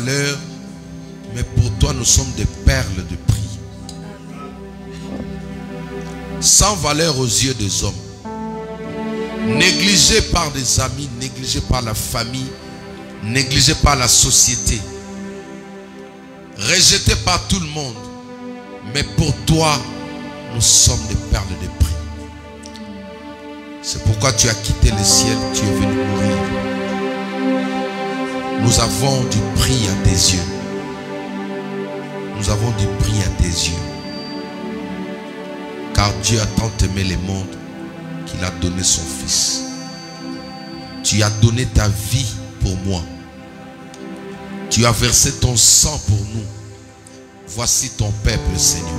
valeur, mais pour toi, nous sommes des perles de prix. Sans valeur aux yeux des hommes. Négligés par des amis, négligés par la famille, négligés par la société. Rejetés par tout le monde. Mais pour toi, nous sommes des perles de prix. C'est pourquoi tu as quitté le ciel, tu es venu mourir. Nous avons du prix à tes yeux. Nous avons du prix à tes yeux. Car Dieu a tant aimé le monde qu'il a donné son Fils. Tu as donné ta vie pour moi. Tu as versé ton sang pour nous. Voici ton peuple, Seigneur.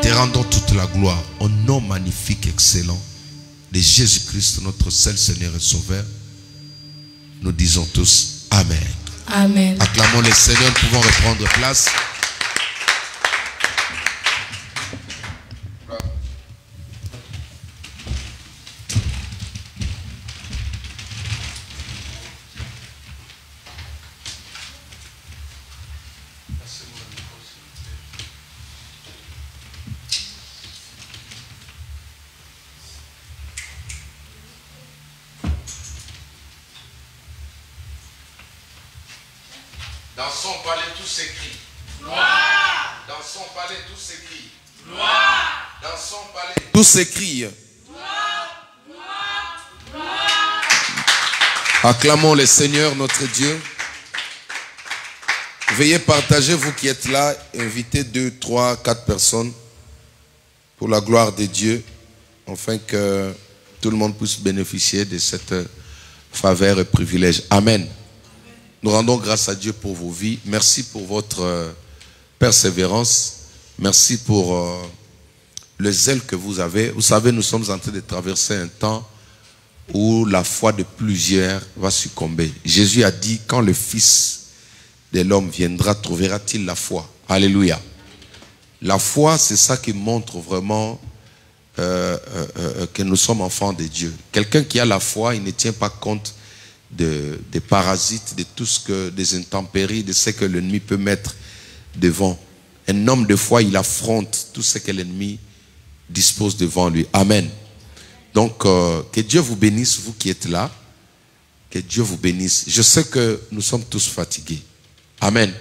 Te rendons toute la gloire au nom magnifique, excellent de Jésus-Christ, notre seul Seigneur et Sauveur. Nous disons tous Amen. Amen. Acclamons le Seigneur, nous pouvons reprendre place. Dans son palais tout s'écrit. Gloire. Dans son palais tout s'écrit. Gloire. Dans son palais tout s'écrit. Gloire. Gloire. Gloire. Acclamons le Seigneur notre Dieu. Veuillez partager, vous qui êtes là, invitez 2, 3, 4 personnes pour la gloire de Dieu, afin que tout le monde puisse bénéficier de cette faveur et privilège. Amen. Nous rendons grâce à Dieu pour vos vies. Merci pour votre persévérance. Merci pour le zèle que vous avez. Vous savez, nous sommes en train de traverser un temps où la foi de plusieurs va succomber. Jésus a dit, quand le Fils de l'homme viendra, trouvera-t-il la foi? Alléluia. La foi, c'est ça qui montre vraiment que nous sommes enfants de Dieu. Quelqu'un qui a la foi, il ne tient pas compte des parasites, de tout ce que, des intempéries, de ce que l'ennemi peut mettre devant. Un homme de foi, il affronte tout ce que l'ennemi dispose devant lui. Amen. Donc, que Dieu vous bénisse, vous qui êtes là. Que Dieu vous bénisse. Je sais que nous sommes tous fatigués. Amen.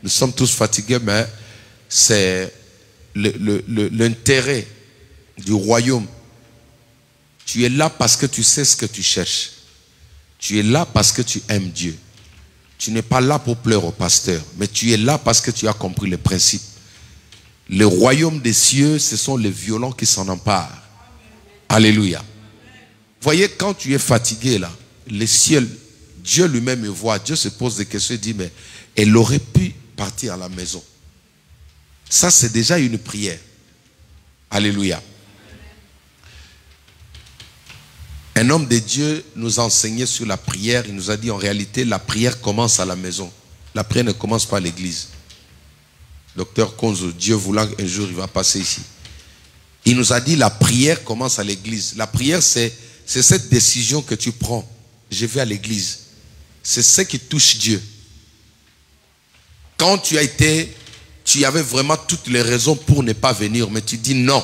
Nous sommes tous fatigués, mais c'est l'intérêt du royaume. Tu es là parce que tu sais ce que tu cherches. Tu es là parce que tu aimes Dieu. Tu n'es pas là pour pleurer au pasteur, mais tu es là parce que tu as compris le principe. Le royaume des cieux, ce sont les violents qui s'en emparent. Alléluia. Voyez, quand tu es fatigué là, les cieux, Dieu lui-même me voit. Dieu se pose des questions et dit, mais elle aurait pu partir à la maison. Ça, c'est déjà une prière. Alléluia. Un homme de Dieu nous a enseigné sur la prière. Il nous a dit en réalité, la prière commence à la maison. La prière ne commence pas à l'église. Docteur Konzo, Dieu voulant, un jour il va passer ici. Il nous a dit la prière commence à l'église. La prière, c'est cette décision que tu prends. Je vais à l'église. C'est ce qui touche Dieu. Quand tu avais vraiment toutes les raisons pour ne pas venir, mais tu dis non.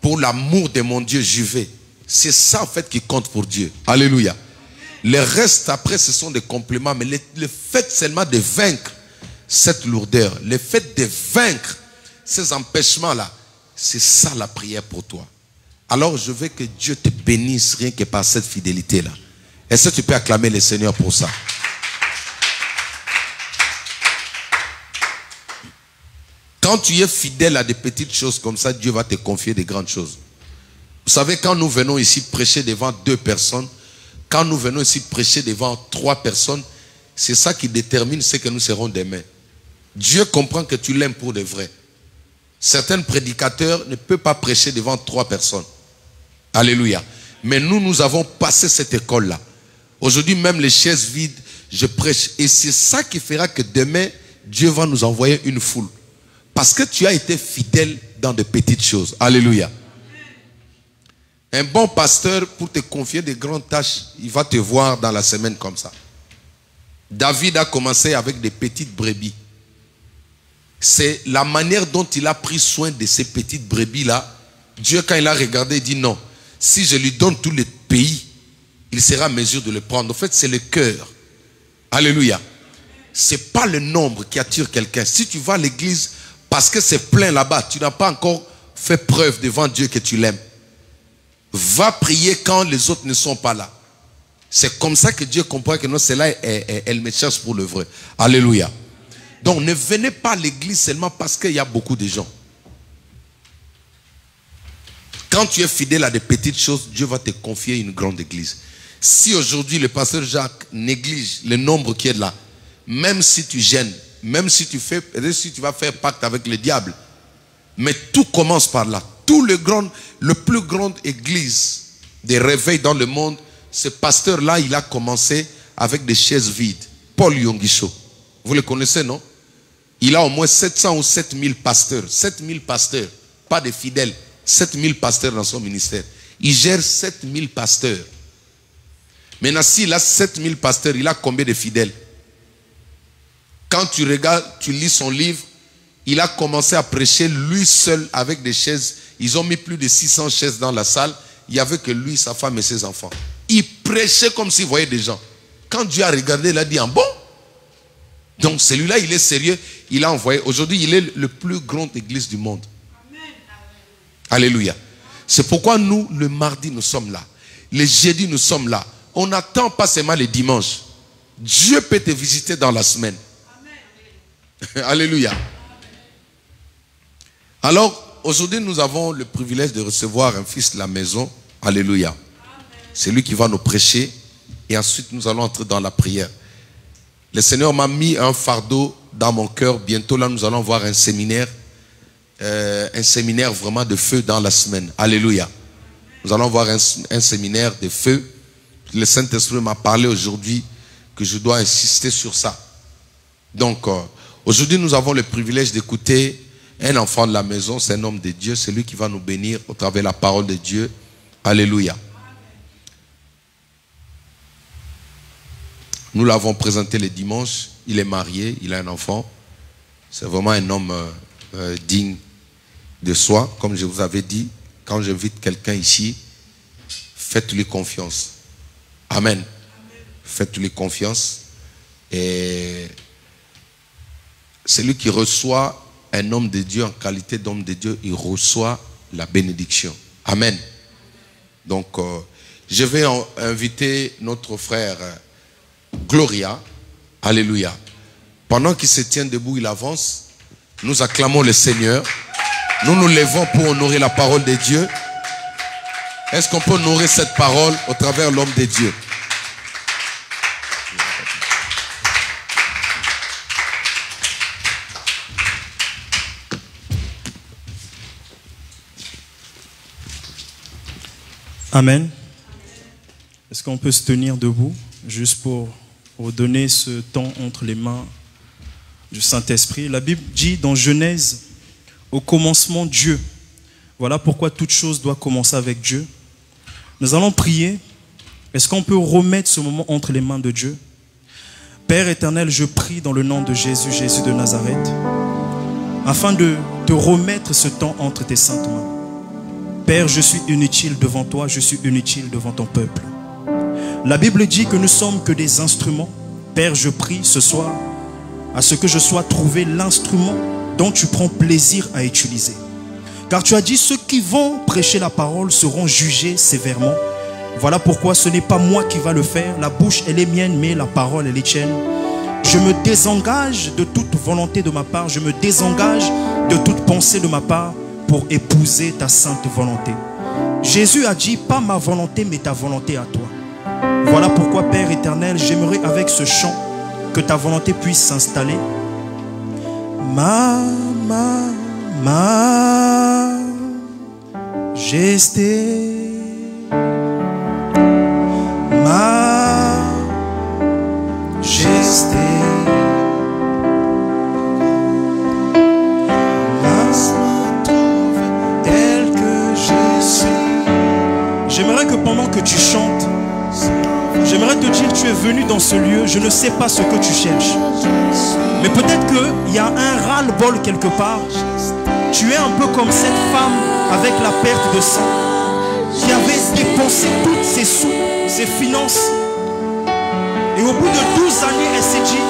Pour l'amour de mon Dieu, j'y vais. C'est ça en fait qui compte pour Dieu. Alléluia. Le reste après ce sont des compléments. Mais le fait seulement de vaincre cette lourdeur, le fait de vaincre ces empêchements là, c'est ça la prière pour toi. Alors je veux que Dieu te bénisse rien que par cette fidélité là. Est-ce que tu peux acclamer le Seigneur pour ça? Quand tu es fidèle à des petites choses comme ça, Dieu va te confier des grandes choses. Vous savez, quand nous venons ici prêcher devant 2 personnes, quand nous venons ici prêcher devant 3 personnes, c'est ça qui détermine ce que nous serons demain. Dieu comprend que tu l'aimes pour de vrai. Certains prédicateurs ne peuvent pas prêcher devant 3 personnes. Alléluia. Mais nous avons passé cette école-là. Aujourd'hui, même les chaises vides, je prêche. Et c'est ça qui fera que demain, Dieu va nous envoyer une foule. Parce que tu as été fidèle dans de petites choses. Alléluia. Un bon pasteur, pour te confier des grandes tâches, il va te voir dans la semaine comme ça. David a commencé avec des petites brebis. C'est la manière dont il a pris soin de ces petites brebis-là. Dieu, quand il a regardé, il dit non. Si je lui donne tout le pays, il sera en mesure de le prendre. En fait, c'est le cœur. Alléluia. Ce n'est pas le nombre qui attire quelqu'un. Si tu vas à l'église parce que c'est plein là-bas, tu n'as pas encore fait preuve devant Dieu que tu l'aimes. Va prier quand les autres ne sont pas là. C'est comme ça que Dieu comprend que non, c'est là, elle me cherche pour le vrai. Alléluia. Donc ne venez pas à l'église seulement parce qu'il y a beaucoup de gens. Quand tu es fidèle à des petites choses, Dieu va te confier une grande église. Si aujourd'hui le pasteur Jacques néglige le nombre qui est là, même si tu gênes, même si tu vas faire pacte avec le diable, mais tout commence par là. Le plus grande église des réveils dans le monde, ce pasteur-là, il a commencé avec des chaises vides. Paul Yongisho. Vous le connaissez, non? Il a au moins 700 ou 7000 pasteurs. 7000 pasteurs, pas de fidèles. 7000 pasteurs dans son ministère. Il gère 7000 pasteurs. Maintenant, s'il a 7000 pasteurs, il a combien de fidèles? Quand tu regardes, tu lis son livre, il a commencé à prêcher lui seul avec des chaises. Ils ont mis plus de 600 chaises dans la salle. Il n'y avait que lui, sa femme et ses enfants. Il prêchait comme s'il voyait des gens. Quand Dieu a regardé, il a dit, ah bon? Donc celui-là, il est sérieux. Il a envoyé. Aujourd'hui, il est le plus grande église du monde. Amen. Alléluia. C'est pourquoi nous, le mardi, nous sommes là. Le jeudi, nous sommes là. On n'attend pas seulement les dimanches. Dieu peut te visiter dans la semaine. Amen. Alléluia. Alors, aujourd'hui, nous avons le privilège de recevoir un fils de la maison. Alléluia. C'est lui qui va nous prêcher. Et ensuite, nous allons entrer dans la prière. Le Seigneur m'a mis un fardeau dans mon cœur. Bientôt, là, nous allons voir un séminaire vraiment de feu dans la semaine. Alléluia. Nous allons voir un séminaire de feu. Le Saint-Esprit m'a parlé aujourd'hui que je dois insister sur ça. Donc, aujourd'hui, nous avons le privilège d'écouter un enfant de la maison. C'est un homme de Dieu. C'est lui qui va nous bénir au travers de la parole de Dieu. Alléluia. Nous l'avons présenté le dimanche. Il est marié, il a un enfant. C'est vraiment un homme digne de soi. Comme je vous avais dit, quand j'invite quelqu'un ici, faites-lui confiance. Amen. Amen. Faites-lui confiance. Et celui qui reçoit un homme de Dieu en qualité d'homme de Dieu, il reçoit la bénédiction. Amen. Donc, je vais inviter notre frère Gloria. Alléluia. Pendant qu'il se tient debout, il avance. Nous acclamons le Seigneur. Nous nous levons pour honorer la parole de Dieu. Est-ce qu'on peut honorer cette parole au travers de l'homme de Dieu? Amen. Est-ce qu'on peut se tenir debout juste pour donner ce temps entre les mains du Saint-Esprit? La Bible dit dans Genèse, au commencement Dieu. Voilà pourquoi toute chose doit commencer avec Dieu. Nous allons prier. Est-ce qu'on peut remettre ce moment entre les mains de Dieu? Père éternel, je prie dans le nom de Jésus, Jésus de Nazareth, afin de te remettre ce temps entre tes saintes mains. Père, je suis inutile devant toi, je suis inutile devant ton peuple. La Bible dit que nous ne sommes que des instruments. Père, je prie ce soir à ce que je sois trouvé l'instrument dont tu prends plaisir à utiliser. Car tu as dit, ceux qui vont prêcher la parole seront jugés sévèrement. Voilà pourquoi ce n'est pas moi qui va le faire. La bouche, elle est mienne, mais la parole, elle est tienne. Je me désengage de toute volonté de ma part. Je me désengage de toute pensée de ma part pour épouser ta sainte volonté. Jésus a dit, pas ma volonté, mais ta volonté à toi. Voilà pourquoi, Père éternel, j'aimerais avec ce chant que ta volonté puisse s'installer. Majesté, majesté, laisse-moi trouver tel que je suis. tu es venu dans ce lieu, je ne sais pas ce que tu cherches. Mais peut-être qu'il y a un ras-le-bol quelque part. Tu es un peu comme cette femme avec la perte de sang qui avait dépensé toutes ses sous, ses finances. Et au bout de 12 années, elle s'est dit,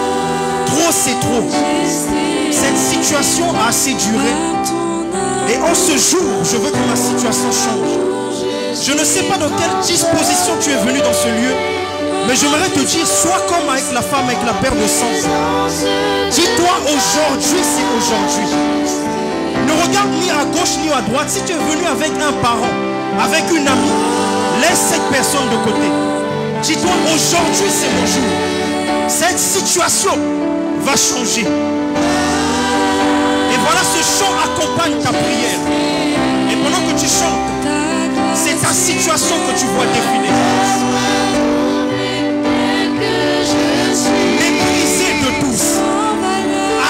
trop c'est trop. Cette situation a assez duré. Et en ce jour, je veux que ma situation change. Je ne sais pas dans quelle disposition tu es venu dans ce lieu, mais j'aimerais te dire, sois comme avec la femme avec la perte de sang. Dis-toi, aujourd'hui, c'est aujourd'hui. Ne regarde ni à gauche ni à droite. Si tu es venu avec un parent, avec une amie, laisse cette personne de côté. Dis-toi, aujourd'hui, c'est mon jour. Cette situation va changer. Et voilà, ce chant accompagne ta prière. Et pendant que tu chantes, c'est ta situation que tu vois défiler. Méprisé de tous,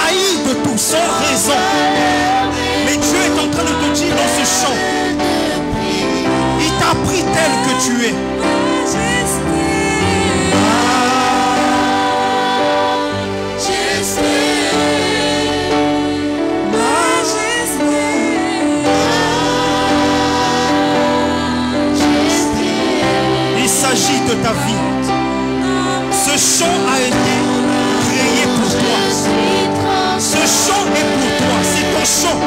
haï de tous, sans raison. Mais Dieu est en train de te dire dans ce chant, il t'a pris tel que tu es. Il s'agit de ta vie. Ce chant a été créé pour toi. Ce chant est pour toi. C'est ton chant.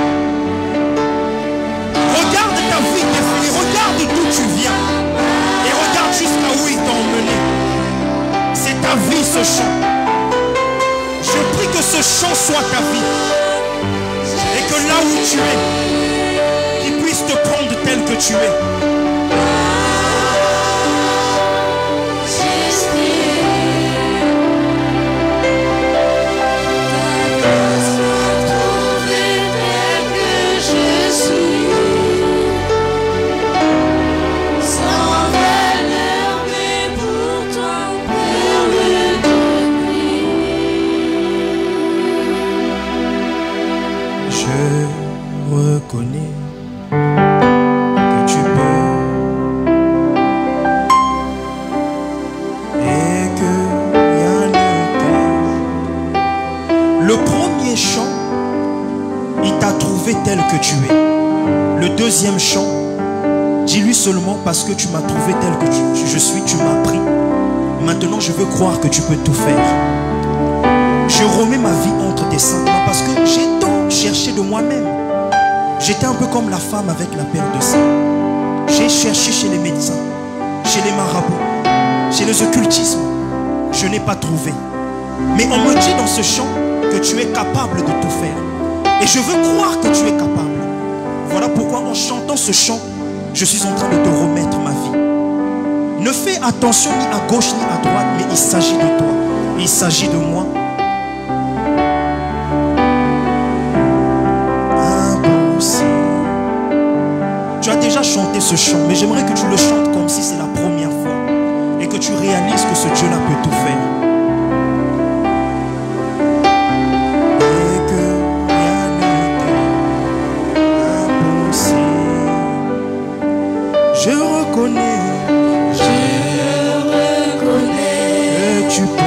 Regarde ta vie défiler. Regarde d'où tu viens. Et regarde jusqu'à où il t'a emmené. C'est ta vie ce chant. Je prie que ce chant soit ta vie. Et que là où tu es, qu'il puisse te prendre tel que tu es. Reconnais que tu peux et que rien ne t'est. Le premier chant, il t'a trouvé tel que tu es. Le deuxième chant, dis-lui seulement parce que tu m'as trouvé tel que je suis, tu m'as pris. Maintenant je veux croire que tu peux tout faire. Je remets ma vie entre tes seins parce que j'ai tant cherché de moi-même. J'étais un peu comme la femme avec la perte de sang. J'ai cherché chez les médecins, chez les marabouts, chez les occultismes. Je n'ai pas trouvé. Mais on me dit dans ce chant que tu es capable de tout faire. Et je veux croire que tu es capable. Voilà pourquoi en chantant ce chant, je suis en train de te remettre ma vie. Ne fais attention ni à gauche ni à droite, mais il s'agit de toi. Il s'agit de moi. Tu as déjà chanté ce chant, mais j'aimerais que tu le chantes comme si c'est la première fois et que tu réalises que ce Dieu-là peut tout faire. Et que rien n'est impossible. Je reconnais que tu peux.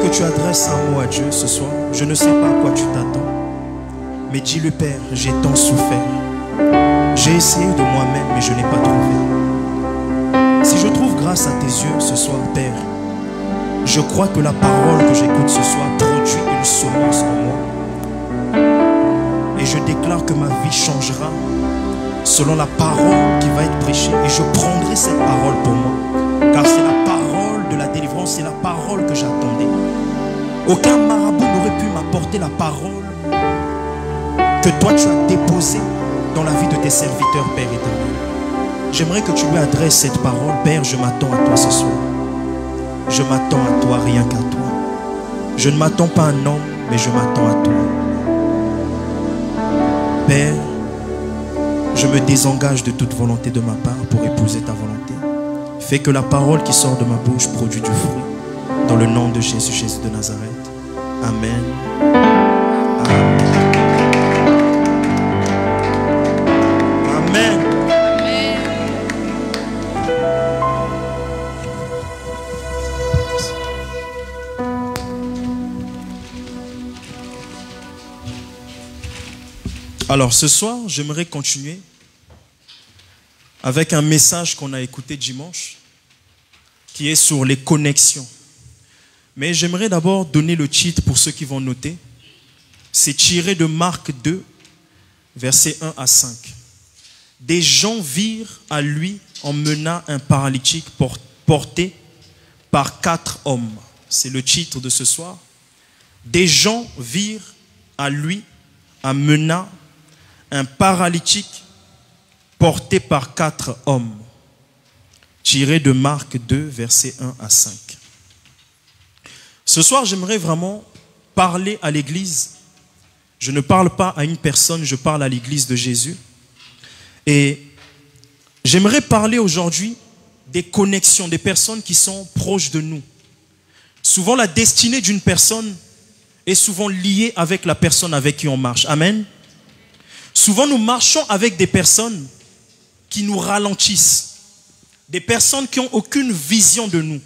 Tu adresses un mot à Dieu ce soir. Je ne sais pas à quoi tu t'attends, mais dis-le, Père, j'ai tant souffert. J'ai essayé de moi-même, mais je n'ai pas trouvé. Si je trouve grâce à tes yeux ce soir, Père, je crois que la parole que j'écoute ce soir produit une semence en moi. Et je déclare que ma vie changera selon la parole qui va être prêchée. Et je prendrai cette parole pour moi. Car c'est la parole de la délivrance, c'est la parole que j'attendais. Aucun marabout n'aurait pu m'apporter la parole que toi tu as déposée dans la vie de tes serviteurs, Père éternel. J'aimerais que tu lui adresses cette parole. Père, je m'attends à toi ce soir. Je m'attends à toi, rien qu'à toi. Je ne m'attends pas à un homme, mais je m'attends à toi. Père, je me désengage de toute volonté de ma part pour épouser ta volonté. Fais que la parole qui sort de ma bouche produise du fruit. Dans le nom de Jésus, Jésus de Nazareth. Amen. Amen. Amen. Alors ce soir, j'aimerais continuer avec un message qu'on a écouté dimanche, qui est sur les connexions. Mais j'aimerais d'abord donner le titre pour ceux qui vont noter. C'est tiré de Marc 2, versets 1 à 5. Des gens virent à lui emmena un paralytique porté par 4 hommes. C'est le titre de ce soir. Des gens virent à lui emmena un paralytique porté par 4 hommes. Tiré de Marc 2, versets 1 à 5. Ce soir, j'aimerais vraiment parler à l'église. Je ne parle pas à une personne, je parle à l'église de Jésus. Et j'aimerais parler aujourd'hui des connexions, des personnes qui sont proches de nous. Souvent, la destinée d'une personne est souvent liée avec la personne avec qui on marche. Amen. Souvent, nous marchons avec des personnes qui nous ralentissent. Des personnes qui n'ont aucune vision de nous.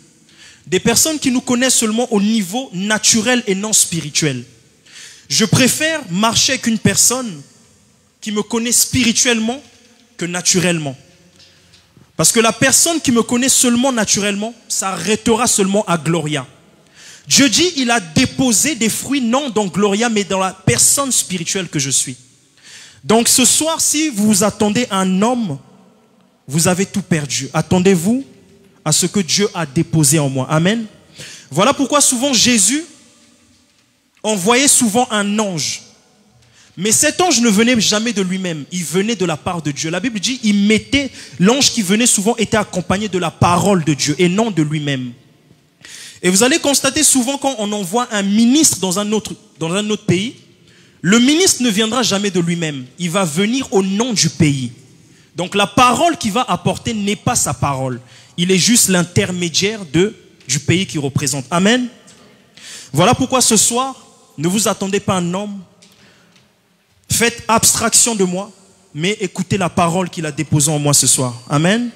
Des personnes qui nous connaissent seulement au niveau naturel et non spirituel. Je préfère marcher avec une personne qui me connaît spirituellement que naturellement. Parce que la personne qui me connaît seulement naturellement s'arrêtera seulement à Gloria. Dieu dit, il a déposé des fruits non dans Gloria, mais dans la personne spirituelle que je suis. Donc ce soir, si vous vous attendez à un homme, vous avez tout perdu. Attendez-vous à ce que Dieu a déposé en moi. Amen. Voilà pourquoi souvent Jésus envoyait souvent un ange. Mais cet ange ne venait jamais de lui-même. Il venait de la part de Dieu. La Bible dit, l'ange qui venait souvent était accompagné de la parole de Dieu et non de lui-même. Et vous allez constater souvent quand on envoie un ministre dans un autre pays, le ministre ne viendra jamais de lui-même. Il va venir au nom du pays. Donc la parole qu'il va apporter n'est pas sa parole. Il est juste l'intermédiaire du pays qu'il représente. Amen. Voilà pourquoi ce soir, ne vous attendez pas à un homme. Faites abstraction de moi, mais écoutez la parole qu'il a déposée en moi ce soir. Amen.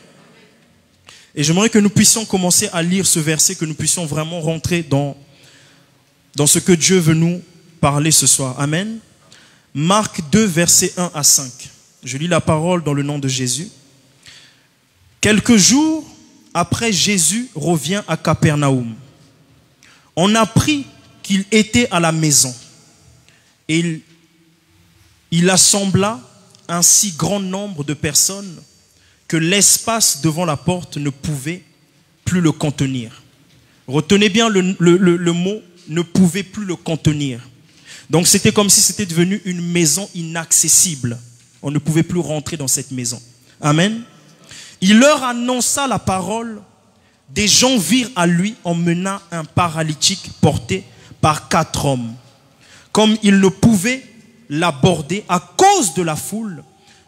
Et j'aimerais que nous puissions commencer à lire ce verset, que nous puissions vraiment rentrer dans ce que Dieu veut nous parler ce soir. Amen. Marc 2, versets 1 à 5. Je lis la parole dans le nom de Jésus. Quelques jours après, Jésus revient à Capernaum. On apprit qu'il était à la maison. Et il assembla un si grand nombre de personnes que l'espace devant la porte ne pouvait plus le contenir. Retenez bien le mot « ne pouvait plus le contenir ». Donc c'était comme si c'était devenu une maison inaccessible. On ne pouvait plus rentrer dans cette maison. Amen. Il leur annonça la parole. Des gens virent à lui emmenant un paralytique porté par 4 hommes. Comme ils ne pouvaient l'aborder à cause de la foule.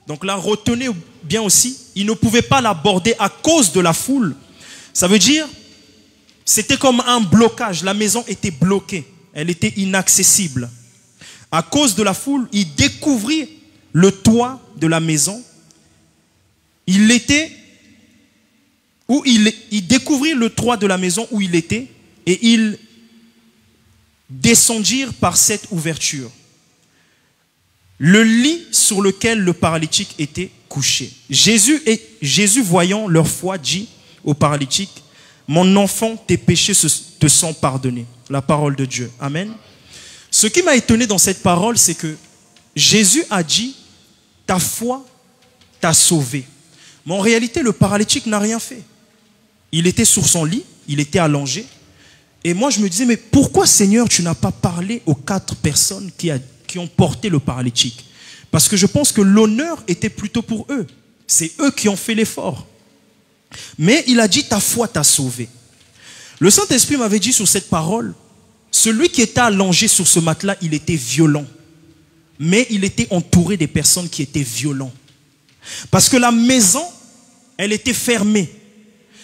Donc là, retenez bien aussi, ils ne pouvaient pas l'aborder à cause de la foule. Ça veut dire, c'était comme un blocage. La maison était bloquée. Elle était inaccessible. À cause de la foule, il découvrit le toit de la maison. Il découvrit le toit de la maison où il était et ils descendirent par cette ouverture. Le lit sur lequel le paralytique était couché. Jésus, voyant leur foi, dit au paralytique, « Mon enfant, tes péchés te sont pardonnés. » La parole de Dieu. Amen. Ce qui m'a étonné dans cette parole, c'est que Jésus a dit, « Ta foi t'a sauvé. Mais en réalité, le paralytique n'a rien fait. Il était sur son lit, il était allongé. Et moi, je me disais, mais pourquoi, Seigneur, tu n'as pas parlé aux 4 personnes qui ont porté le paralytique? Parce que je pense que l'honneur était plutôt pour eux. C'est eux qui ont fait l'effort. Mais il a dit, ta foi t'a sauvé. Le Saint-Esprit m'avait dit sur cette parole, celui qui était allongé sur ce matelas, il était violent. Mais il était entouré des personnes qui étaient violentes. Parce que la maison, elle était fermée.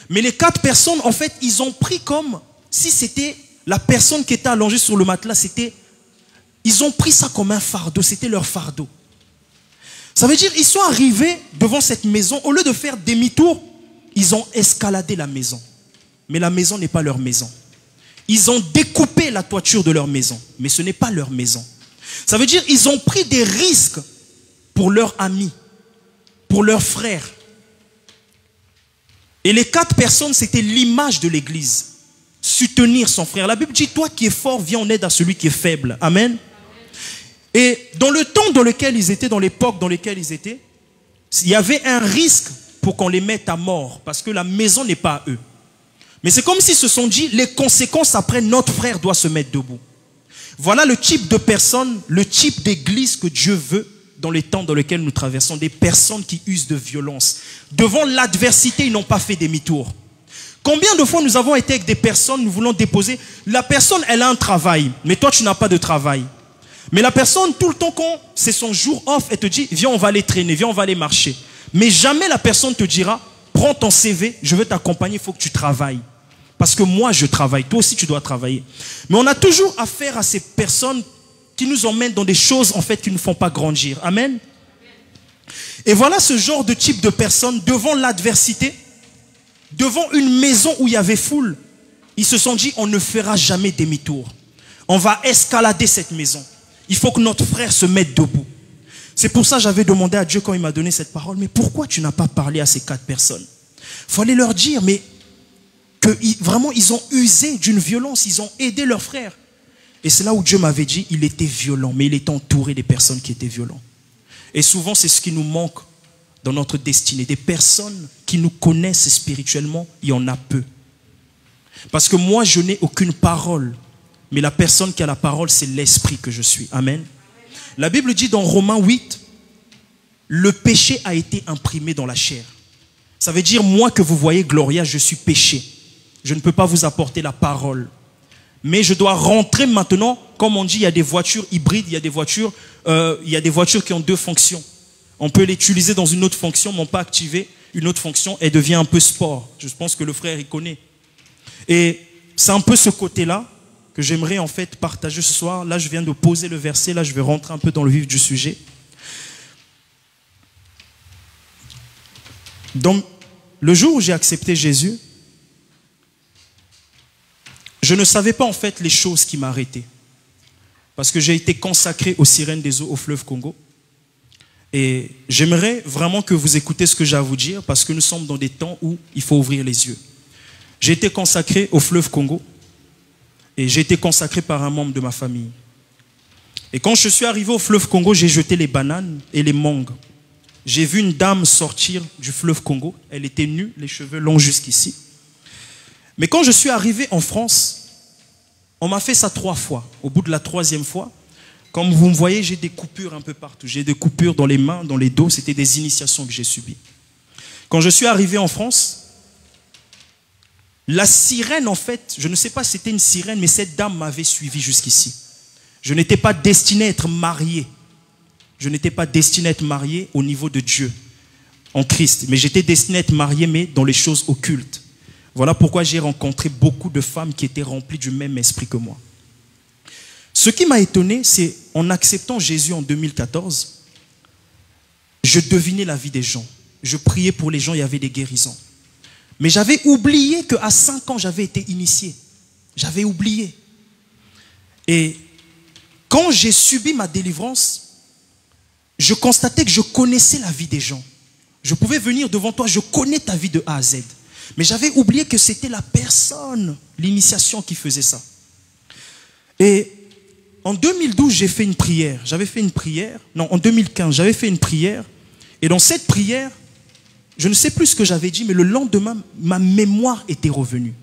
Mais les 4 personnes, en fait, ils ont pris comme si c'était la personne qui était allongée sur le matelas, ils ont pris ça comme un fardeau, c'était leur fardeau. Ça veut dire ils sont arrivés devant cette maison, au lieu de faire demi-tour, ils ont escaladé la maison. Mais la maison n'est pas leur maison. Ils ont découpé la toiture de leur maison, mais ce n'est pas leur maison. Ça veut dire ils ont pris des risques pour leurs amis, pour leurs frères. Et les 4 personnes, c'était l'image de l'église. Soutenir son frère. La Bible dit, toi qui es fort, viens en aide à celui qui est faible. Amen. Et dans le temps dans lequel ils étaient, dans l'époque dans laquelle ils étaient, il y avait un risque pour qu'on les mette à mort, parce que la maison n'est pas à eux. Mais c'est comme s'ils se sont dit, les conséquences après, notre frère doit se mettre debout. Voilà le type de personnes, le type d'église que Dieu veut dans les temps dans lesquels nous traversons. Des personnes qui usent de violence. Devant l'adversité, ils n'ont pas fait demi-tour. Combien de fois nous avons été avec des personnes, nous voulons déposer, la personne elle a un travail, mais toi tu n'as pas de travail. Mais la personne tout le temps quand c'est son jour off, elle te dit viens on va aller traîner, viens on va aller marcher. Mais jamais la personne te dira prends ton CV, je veux t'accompagner, il faut que tu travailles. Parce que moi je travaille, toi aussi tu dois travailler. Mais on a toujours affaire à ces personnes qui nous emmènent dans des choses en fait qui ne font pas grandir. Amen. Et voilà ce genre de type de personnes devant l'adversité. Devant une maison où il y avait foule, ils se sont dit, on ne fera jamais demi-tour. On va escalader cette maison. Il faut que notre frère se mette debout. C'est pour ça que j'avais demandé à Dieu quand il m'a donné cette parole, mais pourquoi tu n'as pas parlé à ces 4 personnes? Il fallait leur dire, mais que vraiment ils ont usé d'une violence, ils ont aidé leur frère. Et c'est là où Dieu m'avait dit, il était violent, mais il était entouré des personnes qui étaient violentes. Et souvent c'est ce qui nous manque dans notre destinée. Des personnes qui nous connaissent spirituellement, il y en a peu. Parce que moi, je n'ai aucune parole. Mais la personne qui a la parole, c'est l'esprit que je suis. Amen. La Bible dit dans Romains 8, le péché a été imprimé dans la chair. Ça veut dire, moi que vous voyez, Gloria, je suis péché. Je ne peux pas vous apporter la parole. Mais je dois rentrer maintenant, comme on dit, il y a des voitures hybrides, il y a des voitures qui ont 2 fonctions. On peut l'utiliser dans une autre fonction, mais on peut activer une autre fonction, elle devient un peu sport. Je pense que le frère y connaît. Et c'est un peu ce côté-là que j'aimerais en fait partager ce soir. Là, je viens de poser le verset, là, je vais rentrer un peu dans le vif du sujet. Donc, le jour où j'ai accepté Jésus, je ne savais pas en fait les choses qui m'arrêtaient. Parce que j'ai été consacré aux sirènes des eaux au fleuve Congo. Et j'aimerais vraiment que vous écoutez ce que j'ai à vous dire, parce que nous sommes dans des temps où il faut ouvrir les yeux. J'ai été consacré au fleuve Congo et j'ai été consacré par un membre de ma famille. Et quand je suis arrivé au fleuve Congo, j'ai jeté les bananes et les mangues. J'ai vu une dame sortir du fleuve Congo. Elle était nue, les cheveux longs jusqu'ici. Mais quand je suis arrivé en France, on m'a fait ça 3 fois. Au bout de la 3e fois, comme vous me voyez, j'ai des coupures un peu partout. J'ai des coupures dans les mains, dans les dos. C'était des initiations que j'ai subies. Quand je suis arrivé en France, la sirène, en fait, je ne sais pas si c'était une sirène, mais cette dame m'avait suivi jusqu'ici. Je n'étais pas destiné à être marié. Je n'étais pas destiné à être marié au niveau de Dieu, en Christ. Mais j'étais destiné à être marié, mais dans les choses occultes. Voilà pourquoi j'ai rencontré beaucoup de femmes qui étaient remplies du même esprit que moi. Ce qui m'a étonné, c'est en acceptant Jésus en 2014, je devinais la vie des gens. Je priais pour les gens, il y avait des guérisons. Mais j'avais oublié qu'à 5 ans, j'avais été initié. J'avais oublié. Et quand j'ai subi ma délivrance, je constatais que je connaissais la vie des gens. Je pouvais venir devant toi, je connais ta vie de A à Z. Mais j'avais oublié que c'était la personne, l'initiation qui faisait ça. Et en 2012, j'ai fait une prière. J'avais fait une prière. Non, en 2015, j'avais fait une prière. Et dans cette prière, je ne sais plus ce que j'avais dit, mais le lendemain, ma mémoire était revenue.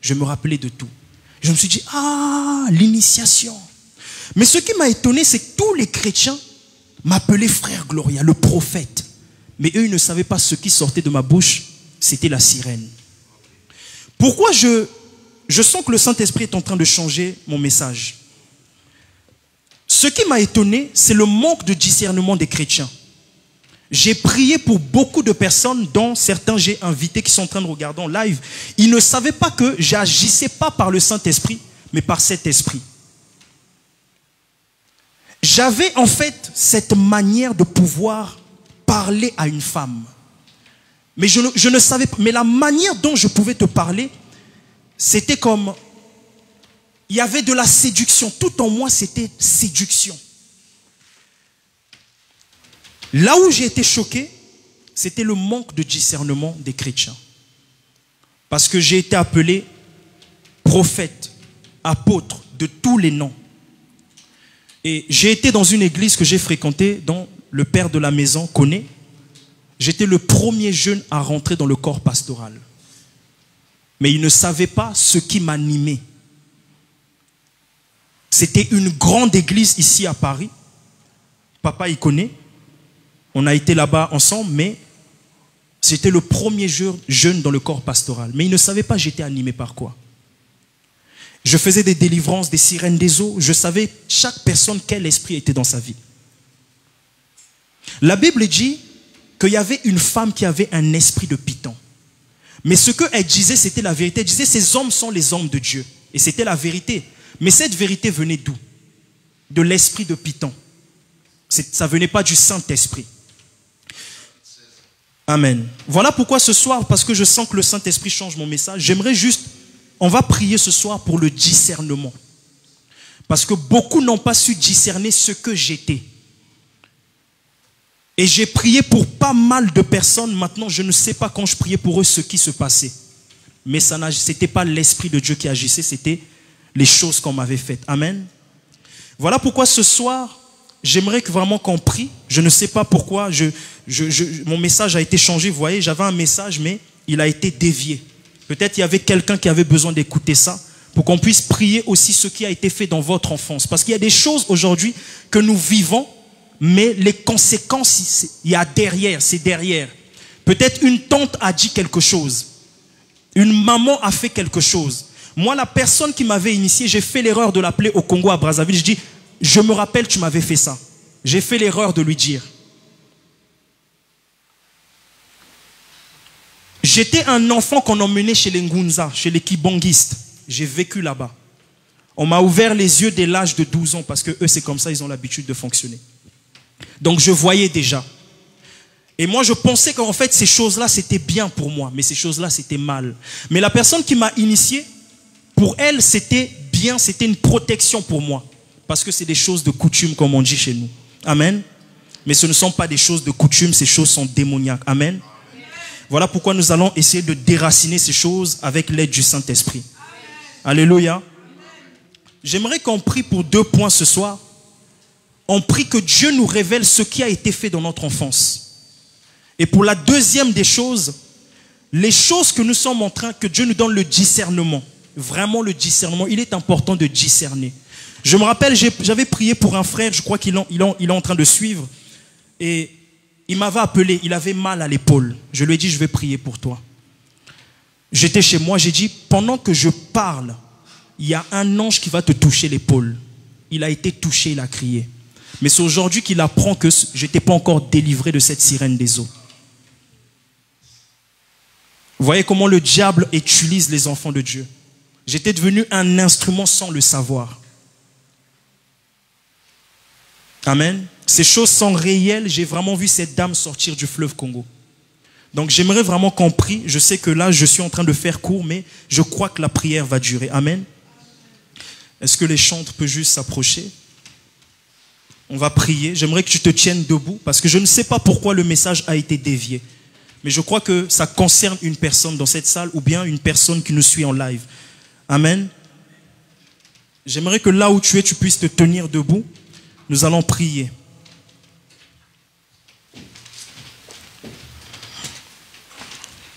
Je me rappelais de tout. Je me suis dit, ah, l'initiation. Mais ce qui m'a étonné, c'est que tous les chrétiens m'appelaient frère Gloria, le prophète. Mais eux, ils ne savaient pas ce qui sortait de ma bouche, c'était la sirène. Pourquoi je sens que le Saint-Esprit est en train de changer mon message? Ce qui m'a étonné, c'est le manque de discernement des chrétiens. J'ai prié pour beaucoup de personnes, dont certains j'ai invités qui sont en train de regarder en live. Ils ne savaient pas que j'agissais pas par le Saint-Esprit, mais par cet esprit. J'avais en fait cette manière de pouvoir parler à une femme. Mais je ne savais pas. Mais la manière dont je pouvais te parler, c'était comme... Il y avait de la séduction. Tout en moi, c'était séduction. Là où j'ai été choqué, c'était le manque de discernement des chrétiens. Parce que j'ai été appelé prophète, apôtre, de tous les noms. Et j'ai été dans une église que j'ai fréquentée, dont le père de la maison connaît. J'étais le premier jeune à rentrer dans le corps pastoral. Mais il ne savait pas ce qui m'animait. C'était une grande église ici à Paris. Papa y connaît. On a été là-bas ensemble, mais c'était le premier jeune dans le corps pastoral. Mais il ne savait pas j'étais animé par quoi. Je faisais des délivrances, des sirènes des eaux. Je savais chaque personne quel esprit était dans sa vie. La Bible dit qu'il y avait une femme qui avait un esprit de Python. Mais ce qu'elle disait, c'était la vérité. Elle disait, ces hommes sont les hommes de Dieu. Et c'était la vérité. Mais cette vérité venait d'où? De l'esprit de Python. Ça ne venait pas du Saint-Esprit. Amen. Voilà pourquoi ce soir, parce que je sens que le Saint-Esprit change mon message, j'aimerais juste, on va prier ce soir pour le discernement. Parce que beaucoup n'ont pas su discerner ce que j'étais. Et j'ai prié pour pas mal de personnes. Maintenant, je ne sais pas quand je priais pour eux ce qui se passait. Mais ce n'était pas l'Esprit de Dieu qui agissait, c'était les choses qu'on m'avait faites. Amen. Voilà pourquoi ce soir, j'aimerais que vraiment qu'on prie. Je ne sais pas pourquoi mon message a été changé. Vous voyez, j'avais un message, mais il a été dévié. Peut-être il y avait quelqu'un qui avait besoin d'écouter ça pour qu'on puisse prier aussi ce qui a été fait dans votre enfance. Parce qu'il y a des choses aujourd'hui que nous vivons, mais les conséquences, il y a derrière, c'est derrière. Peut-être une tante a dit quelque chose. Une maman a fait quelque chose. Moi, la personne qui m'avait initié, j'ai fait l'erreur de l'appeler au Congo, à Brazzaville. Je dis, je me rappelle, tu m'avais fait ça. J'ai fait l'erreur de lui dire. J'étais un enfant qu'on emmenait chez les Ngunza, chez les Kibongistes. J'ai vécu là-bas. On m'a ouvert les yeux dès l'âge de 12 ans parce que eux, c'est comme ça, ils ont l'habitude de fonctionner. Donc, je voyais déjà. Et moi, je pensais qu'en fait, ces choses-là, c'était bien pour moi. Mais ces choses-là, c'était mal. Mais la personne qui m'a initié, pour elle, c'était bien, c'était une protection pour moi. Parce que c'est des choses de coutume, comme on dit chez nous. Amen. Mais ce ne sont pas des choses de coutume, ces choses sont démoniaques. Amen. Voilà pourquoi nous allons essayer de déraciner ces choses avec l'aide du Saint-Esprit. Alléluia. J'aimerais qu'on prie pour 2 points ce soir. On prie que Dieu nous révèle ce qui a été fait dans notre enfance. Et pour la deuxième des choses, les choses que nous sommes en train, que Dieu nous donne le discernement. Vraiment le discernement, il est important de discerner. Je me rappelle, j'avais prié pour un frère, je crois qu'il est en train de suivre. Et il m'avait appelé, il avait mal à l'épaule. Je lui ai dit, je vais prier pour toi. J'étais chez moi, j'ai dit, pendant que je parle, il y a un ange qui va te toucher l'épaule. Il a été touché, il a crié. Mais c'est aujourd'hui qu'il apprend que je n'étais pas encore délivré de cette sirène des eaux. Vous voyez comment le diable utilise les enfants de Dieu. J'étais devenu un instrument sans le savoir. Amen. Ces choses sont réelles. J'ai vraiment vu cette dame sortir du fleuve Congo. Donc j'aimerais vraiment qu'on prie. Je sais que là, je suis en train de faire court, mais je crois que la prière va durer. Amen. Est-ce que les chantres peuvent juste s'approcher? On va prier. J'aimerais que tu te tiennes debout parce que je ne sais pas pourquoi le message a été dévié. Mais je crois que ça concerne une personne dans cette salle ou bien une personne qui nous suit en live. Amen. J'aimerais que là où tu es, tu puisses te tenir debout. Nous allons prier.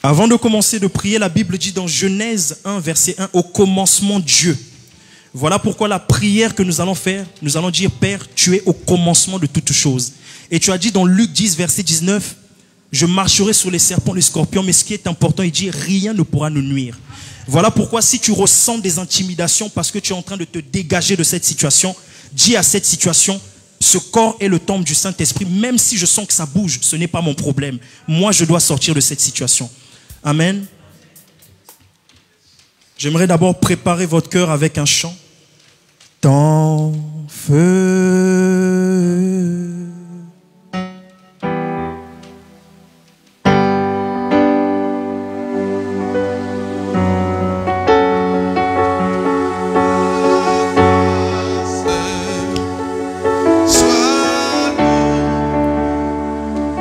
Avant de commencer de prier, la Bible dit dans Genèse 1, verset 1, au commencement Dieu. Voilà pourquoi la prière que nous allons faire, nous allons dire, Père, tu es au commencement de toutes choses. Et tu as dit dans Luc 10, verset 19, je marcherai sur les serpents, les scorpions, mais ce qui est important, il dit, rien ne pourra nous nuire. Voilà pourquoi si tu ressens des intimidations parce que tu es en train de te dégager de cette situation, dis à cette situation, ce corps est le temple du Saint-Esprit, même si je sens que ça bouge, ce n'est pas mon problème. Moi, je dois sortir de cette situation. Amen. J'aimerais d'abord préparer votre cœur avec un chant. Temps, feu.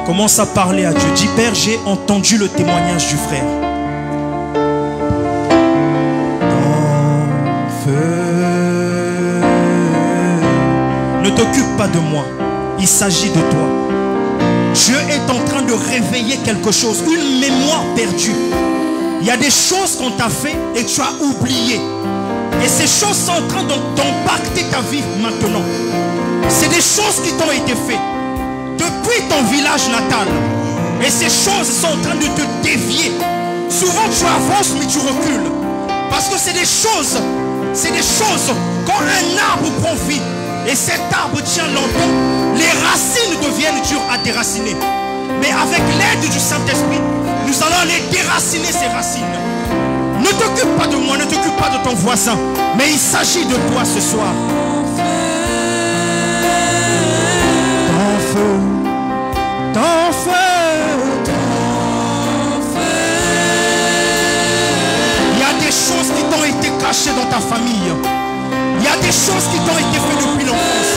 Commence à parler à Dieu. Dis, Père, j'ai entendu le témoignage du frère. Ne t'occupe pas de moi. Il s'agit de toi. Dieu est en train de réveiller quelque chose, une mémoire perdue. Il y a des choses qu'on t'a fait et tu as oublié. Et ces choses sont en train d'impacter ta vie maintenant. C'est des choses qui t'ont été faites depuis ton village natal. Et ces choses sont en train de te dévier. Souvent tu avances mais tu recules. Parce que c'est des choses quand un arbre prend vie et cet arbre tient longtemps, les racines deviennent dures à déraciner. Mais avec l'aide du Saint-Esprit, nous allons aller déraciner ces racines. Ne t'occupe pas de moi, ne t'occupe pas de ton voisin, mais il s'agit de toi ce soir. Ton feu, ton feu, ton feu. Il y a des choses qui t'ont été cachées dans ta famille. Il y a des choses qui t'ont été faites depuis l'enfance.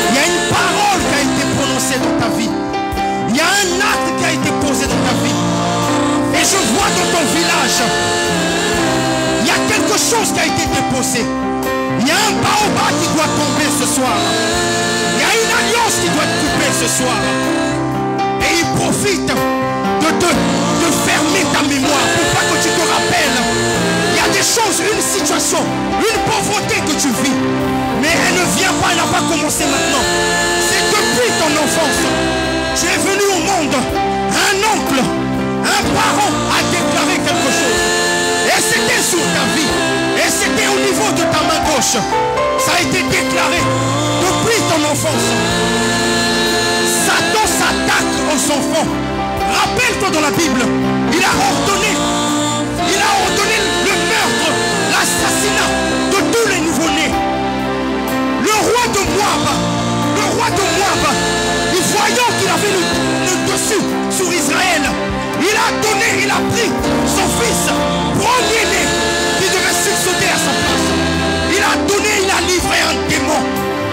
Il y a une parole qui a été prononcée dans ta vie. Il y a un acte qui a été posé dans ta vie. Et je vois dans ton village, il y a quelque chose qui a été déposé. Il y a un baobab qui doit tomber ce soir. Il y a une alliance qui doit être coupée ce soir. Et il profite de fermer ta mémoire pour pas que tu te rappelles. Il y a des choses, une situation, une pauvreté que tu vis. Mais elle ne vient pas, elle n'a pas commencé maintenant. C'est depuis ton enfance. Tu es venu au monde. Un oncle, un parent a déclaré quelque chose. Et c'était sur ta vie. Et c'était au niveau de ta main gauche. Ça a été déclaré depuis ton enfance. Satan s'attaque aux enfants. Rappelle-toi dans la Bible, il a ordonné le meurtre, l'assassinat de tous les nouveau-nés. Le roi de Moab, voyant qu'il avait le dessus sur Israël, il a pris son fils premier-né qui devait succéder à sa place. Il a livré un démon.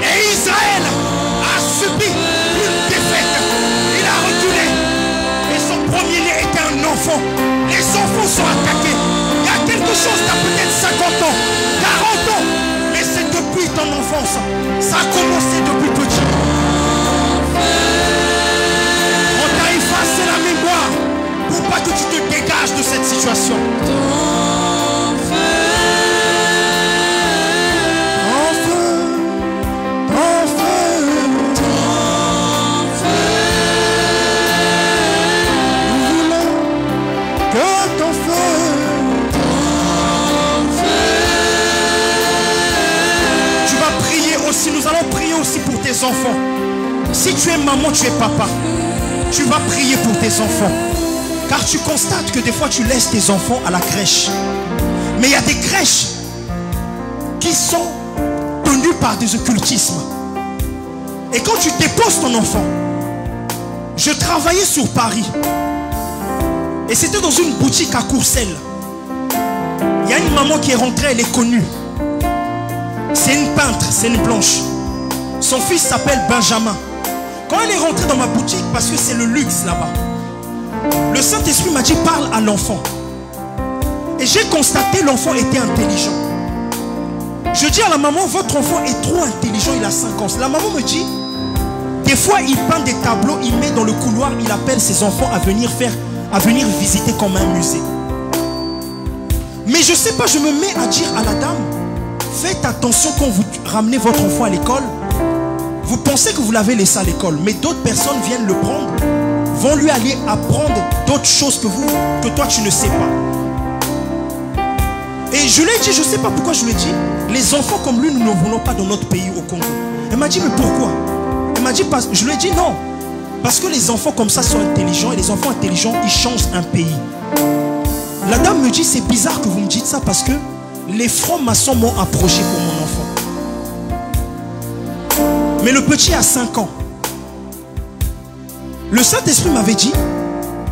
Et Israël a subi une défaite. Il a reculé. Et son premier-né était un enfant. Les enfants sont attaqués. Il y a quelque chose, tu as peut-être 50 ans, 40 ans. Mais c'est depuis ton enfance. Ça a commencé depuis petit. On t'a effacé la mémoire pour pas que tu te dégages de cette situation. Nous allons prier aussi pour tes enfants. Si tu es maman, tu es papa, tu vas prier pour tes enfants. Car tu constates que des fois tu laisses tes enfants à la crèche. Mais il y a des crèches qui sont tenues par des occultismes. Et quand tu déposes ton enfant, je travaillais sur Paris. Et c'était dans une boutique à Courcelles. Il y a une maman qui est rentrée, elle est connue. C'est une peintre, c'est une blanche. Son fils s'appelle Benjamin. Quand elle est rentrée dans ma boutique, parce que c'est le luxe là-bas, le Saint-Esprit m'a dit, parle à l'enfant. Et j'ai constaté l'enfant était intelligent. Je dis à la maman, votre enfant est trop intelligent, il a 5 ans. La maman me dit, des fois il peint des tableaux, il met dans le couloir, il appelle ses enfants à venir faire à venir visiter comme un musée. Mais je ne sais pas, je me mets à dire à la dame, faites attention quand vous ramenez votre enfant à l'école. Vous pensez que vous l'avez laissé à l'école, mais d'autres personnes viennent le prendre, vont lui aller apprendre d'autres choses que toi tu ne sais pas. Et je lui ai dit, je ne sais pas pourquoi je lui ai dit, les enfants comme lui, nous ne voulons pas dans notre pays au Congo. Elle m'a dit, mais pourquoi? Elle m'a dit, je lui ai dit non. Parce que les enfants comme ça sont intelligents et les enfants intelligents, ils changent un pays. La dame me dit, c'est bizarre que vous me dites ça parce que les francs-maçons m'ont approché pour mon enfant. Mais le petit a 5 ans. Le Saint-Esprit m'avait dit,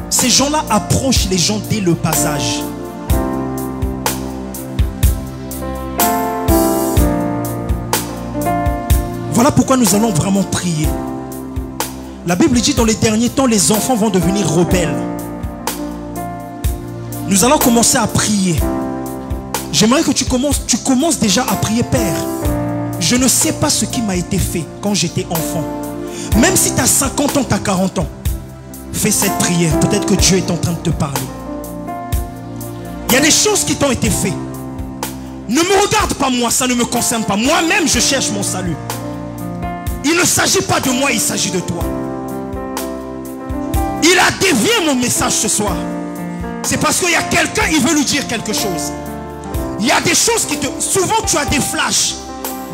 ces gens-là approchent les gens dès le bas âge. Voilà pourquoi nous allons vraiment prier. La Bible dit dans les derniers temps, les enfants vont devenir rebelles. Nous allons commencer à prier. J'aimerais que tu commences déjà à prier, Père. Je ne sais pas ce qui m'a été fait quand j'étais enfant. Même si tu as 50 ans, tu as 40 ans. Fais cette prière. Peut-être que Dieu est en train de te parler. Il y a des choses qui t'ont été faites. Ne me regarde pas moi, ça ne me concerne pas. Moi-même, je cherche mon salut. Il ne s'agit pas de moi, il s'agit de toi. Il a dévié mon message ce soir. C'est parce qu'il y a quelqu'un, il veut lui dire quelque chose. Il y a des choses qui te... Souvent tu as des flashs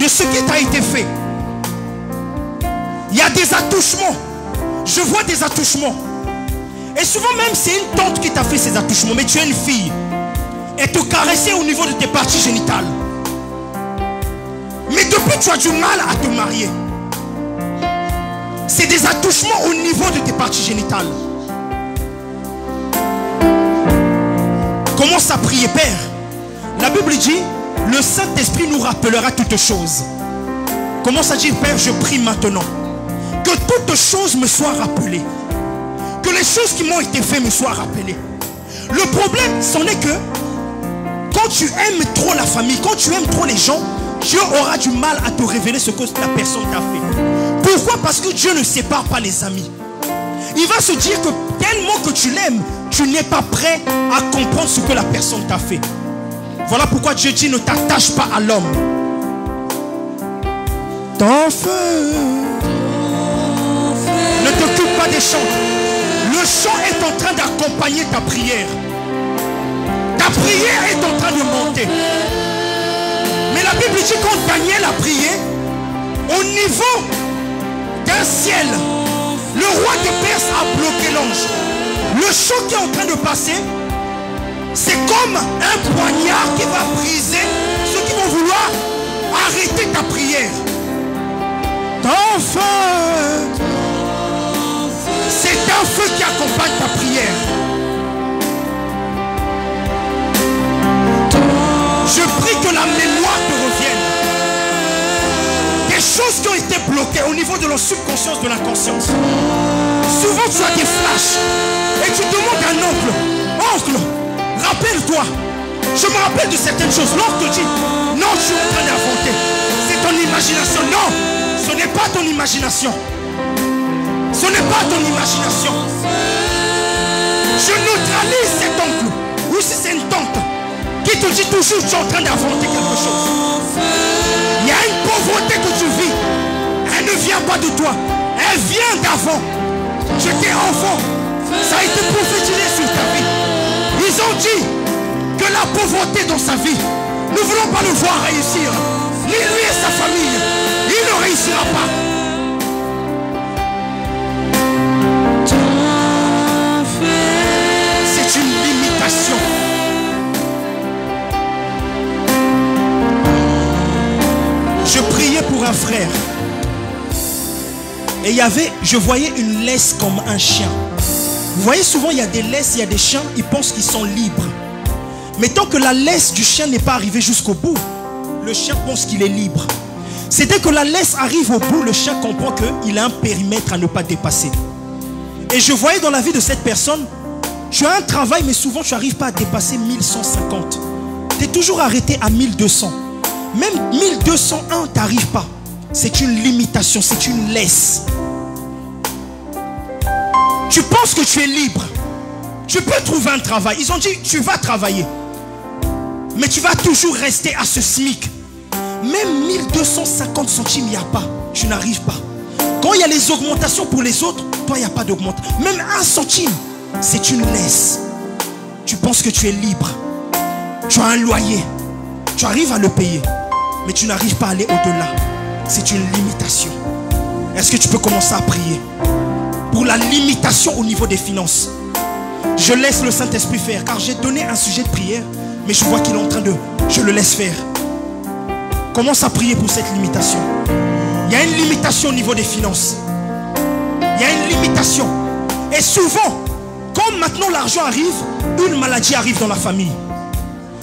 de ce qui t'a été fait. Il y a des attouchements. Je vois des attouchements. Et souvent même c'est une tante qui t'a fait ces attouchements. Mais tu es une fille. Elle te caressait au niveau de tes parties génitales. Mais depuis tu as du mal à te marier. C'est des attouchements au niveau de tes parties génitales. Commence à prier, Père. La Bible dit, le Saint-Esprit nous rappellera toutes choses. Commence à dire, Père, je prie maintenant que toutes choses me soient rappelées. Que les choses qui m'ont été faites me soient rappelées. Le problème, c'en est que quand tu aimes trop la famille, quand tu aimes trop les gens, Dieu aura du mal à te révéler ce que la personne t'a fait. Pourquoi? Parce que Dieu ne sépare pas les amis. Il va se dire que tellement que tu l'aimes, tu n'es pas prêt à comprendre ce que la personne t'a fait. Voilà pourquoi Dieu dit, ne t'attache pas à l'homme. Ton feu. Ne t'occupe pas des chants. Le chant est en train d'accompagner ta prière. Ta prière est en train de monter. Mais la Bible dit quand Daniel a prié, au niveau d'un ciel, le roi de Perse a bloqué l'ange. Le chant qui est en train de passer, c'est comme un poignard qui va briser ceux qui vont vouloir arrêter ta prière. Ton feu, c'est un feu qui accompagne ta prière. Je prie que la mémoire te revienne. Des choses qui ont été bloquées au niveau de la subconscience, de l'inconscience. Souvent tu as des flashs et tu demandes à un oncle, oncle, rappelle-toi. Je me rappelle de certaines choses. L'oncle dit, non, je suis en train d'inventer. C'est ton imagination. Non, ce n'est pas ton imagination. Ce n'est pas ton imagination. Je neutralise cet oncle. Ou si c'est une tante qui te dit toujours que tu es en train d'inventer quelque chose. Il y a une pauvreté que tu vis. Elle ne vient pas de toi. Elle vient d'avant. J'étais enfant. Ça a été prophétisé sur ta vie. Ils ont dit que la pauvreté dans sa vie, nous ne voulons pas le voir réussir. Ni lui et sa famille. Il ne réussira pas. C'est une limitation. Je priais pour un frère. Et je voyais une laisse comme un chien. Vous voyez souvent il y a des laisses, il y a des chiens, ils pensent qu'ils sont libres. Mais tant que la laisse du chien n'est pas arrivée jusqu'au bout, le chien pense qu'il est libre. C'est dès que la laisse arrive au bout, le chien comprend qu'il a un périmètre à ne pas dépasser. Et je voyais dans la vie de cette personne, tu as un travail mais souvent tu n'arrives pas à dépasser 1150. Tu es toujours arrêté à 1200. Même 1201, tu n'arrives pas. C'est une limitation, c'est une laisse. Tu penses que tu es libre. Tu peux trouver un travail. Ils ont dit, tu vas travailler. Mais tu vas toujours rester à ce SMIC. Même 1250 centimes, il n'y a pas. Tu n'arrives pas. Quand il y a les augmentations pour les autres, toi, il n'y a pas d'augmentation. Même 1 centime, c'est une laisse. Tu penses que tu es libre. Tu as un loyer. Tu arrives à le payer. Mais tu n'arrives pas à aller au-delà. C'est une limitation. Est-ce que tu peux commencer à prier pour la limitation au niveau des finances? Je laisse le Saint-Esprit faire, car j'ai donné un sujet de prière, mais je vois qu'il est en train de... Je le laisse faire. Commence à prier pour cette limitation. Il y a une limitation au niveau des finances. Il y a une limitation. Et souvent, comme maintenant l'argent arrive, une maladie arrive dans la famille.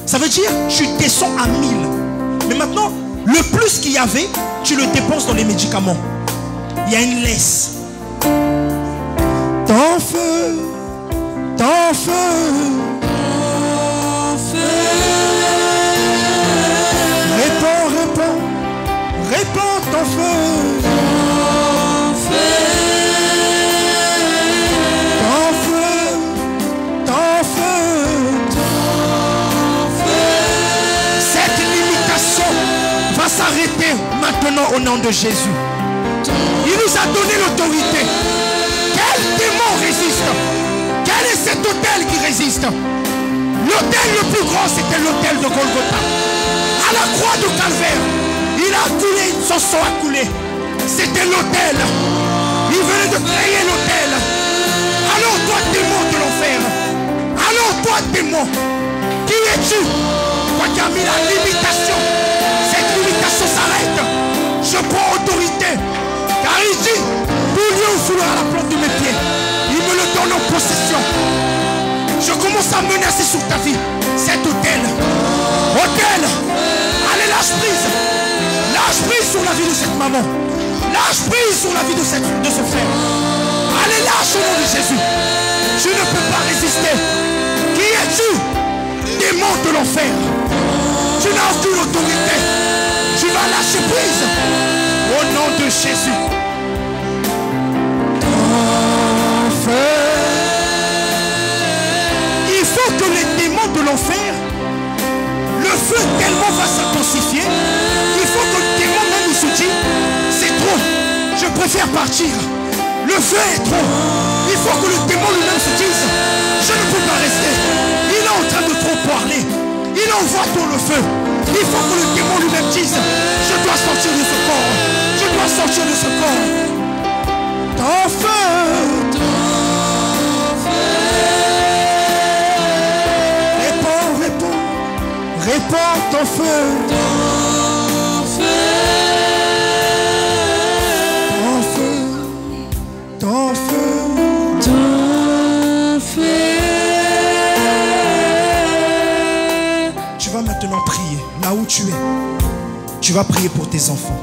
Ça veut dire, tu descends à 1000. Mais maintenant, le plus qu'il y avait, tu le dépenses dans les médicaments. Il y a une laisse. Ton feu, ton feu, ton feu. Répands, répands, répands ton feu. Ton feu, ton feu, ton feu, ton feu. Cette limitation va s'arrêter maintenant au nom de Jésus. Il nous a donné l'autorité. Quel démon résiste? Quel est cet autel qui résiste? L'autel le plus grand, c'était l'autel de Golgotha. À la croix de Calvaire, il a coulé, son sang a coulé. C'était l'autel. Il venait de créer l'autel. Alors toi, démon de l'enfer. Alors toi, démon, qui es-tu? Toi qui as mis la limitation. Cette limitation s'arrête. Je prends autorité. Car il dit, tout lieu où foulera la plante de mes pieds, il me le donne en possession. Je commence à menacer sur ta vie cet autel. Autel, allez, lâche prise. Lâche prise sur la vie de cette maman. Lâche prise sur la vie de ce frère. Allez, lâche au nom de Jésus. Je ne peux pas résister. Qui es-tu? Démon de l'enfer. Tu n'as aucune autorité. Tu vas lâcher prise. Au nom de Jésus. Ton feu. Il faut que les démons de l'enfer, le feu tellement va s'intensifier, il faut que le démon même il se dit, c'est trop, je préfère partir. Le feu est trop. Il faut que le démon lui-même se dise, je ne peux pas rester. Il est en train de trop parler. Il envoie tout le feu. Il faut que le démon lui-même dise, je dois sortir de ce corps. Je dois sortir de ce corps. Ton feu, ton feu. Réponds, réponds. Réponds ton feu. Ton feu. Ton feu. Ton feu. Ton feu. Tu vas maintenant prier là où tu es. Tu vas prier pour tes enfants.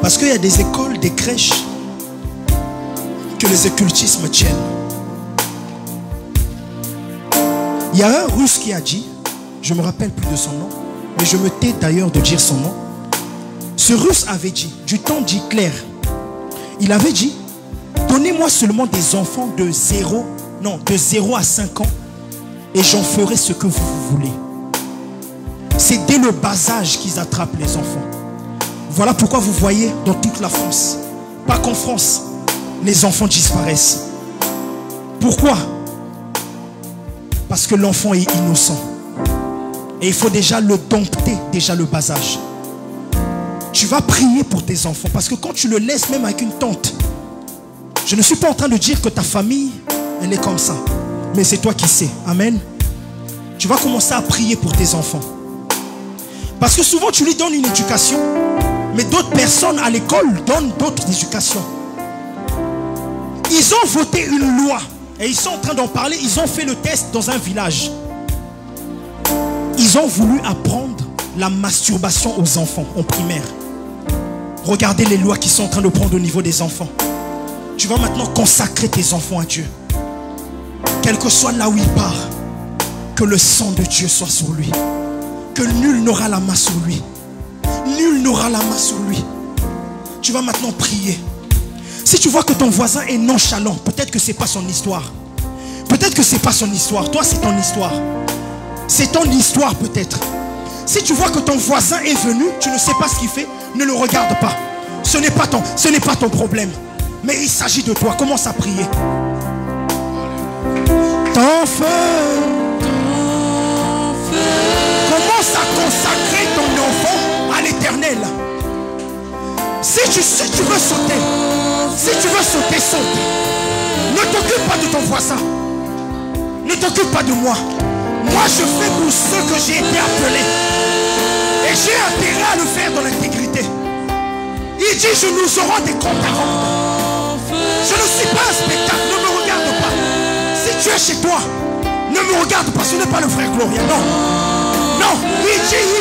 Parce qu'il y a des écoles, des crèches que les occultismes tiennent. Il y a un Russe qui a dit, je ne me rappelle plus de son nom, mais je me tais d'ailleurs de dire son nom. Ce Russe avait dit, du temps d'Hitler, il avait dit, donnez-moi seulement des enfants de 0 à 5 ans et j'en ferai ce que vous voulez. C'est dès le bas âge qu'ils attrapent les enfants. Voilà pourquoi vous voyez dans toute la France, pas qu'en France, les enfants disparaissent. Pourquoi? Parce que l'enfant est innocent. Et il faut déjà le dompter, déjà le bas âge. Tu vas prier pour tes enfants. Parce que quand tu le laisses même avec une tante, je ne suis pas en train de dire que ta famille, elle est comme ça. Mais c'est toi qui sais. Amen. Tu vas commencer à prier pour tes enfants. Parce que souvent tu lui donnes une éducation, mais d'autres personnes à l'école donnent d'autres éducations. Ils ont voté une loi et ils sont en train d'en parler. Ils ont fait le test dans un village. Ils ont voulu apprendre la masturbation aux enfants en primaire. Regardez les lois qu'ils sont en train de prendre au niveau des enfants. Tu vas maintenant consacrer tes enfants à Dieu. Quel que soit là où il part, que le sang de Dieu soit sur lui. Que nul n'aura la main sur lui. Nul n'aura la main sur lui. Tu vas maintenant prier. Si tu vois que ton voisin est nonchalant, peut-être que ce n'est pas son histoire. Peut-être que ce n'est pas son histoire. Toi, c'est ton histoire. C'est ton histoire peut-être. Si tu vois que ton voisin est venu, tu ne sais pas ce qu'il fait, ne le regarde pas. Ce n'est pas ton problème. Mais il s'agit de toi. Commence à prier. Ton feu. Commence à consacrer ton enfant à l'Éternel. Si tu veux sauter, saute. Ne t'occupe pas de ton voisin. Ne t'occupe pas de moi. Moi, je fais pour ceux que j'ai été appelé. Et j'ai intérêt à le faire dans l'intégrité. Il dit, nous aurons des comptes à rendre. Je ne suis pas un spectacle, ne me regarde pas. Si tu es chez toi, ne me regarde pas, ce n'est pas le frère Gloria, non. Non, il dit,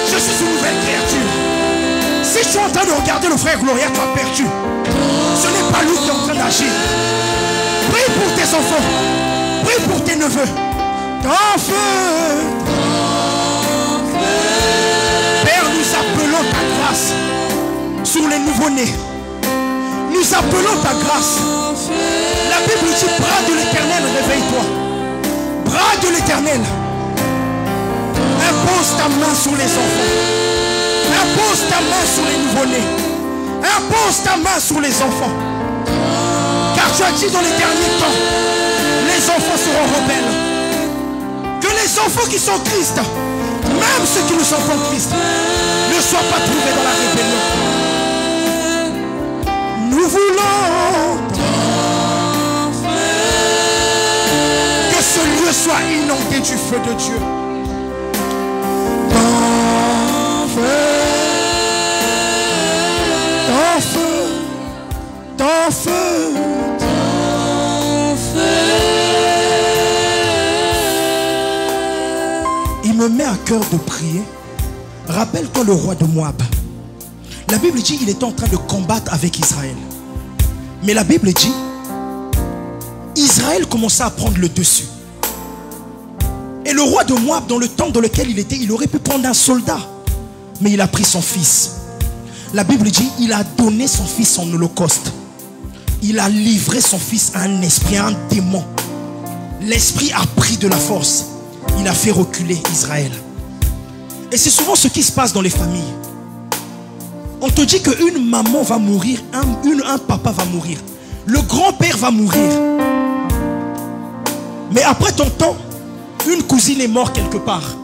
je suis une nouvelle créature. Si tu es en train de regarder le frère Gloria, tu as perdu. Ce n'est pas lui qui est en train d'agir. Prie pour tes enfants. Prie pour tes neveux. Ton feu. Père, nous appelons ta grâce sur les nouveau-nés. Nous appelons ta grâce. La Bible dit, bras de l'Éternel, réveille-toi. Bras de l'Éternel. Impose ta main sur les enfants. Impose ta main sur les nouveau-nés. Impose ta main sur les enfants. Car tu as dit dans les derniers temps, les enfants seront rebelles. Que les enfants qui sont Christ, même ceux qui ne sont pas Christ, ne soient pas trouvés dans la rébellion. Nous voulons que ce lieu soit inondé du feu de Dieu. Ton feu. Ton feu, ton feu, ton feu. Il me met à cœur de prier. Rappelle-toi le roi de Moab. La Bible dit qu'il était en train de combattre avec Israël. Mais la Bible dit Israël commençait à prendre le dessus. Et le roi de Moab, dans le temps dans lequel il était, il aurait pu prendre un soldat. Mais il a pris son fils. La Bible dit, il a donné son fils en holocauste. Il a livré son fils à un esprit, à un démon. L'esprit a pris de la force. Il a fait reculer Israël. Et c'est souvent ce qui se passe dans les familles. On te dit qu'une maman va mourir, un papa va mourir. Le grand-père va mourir. Mais après ton temps, une cousine est morte quelque part.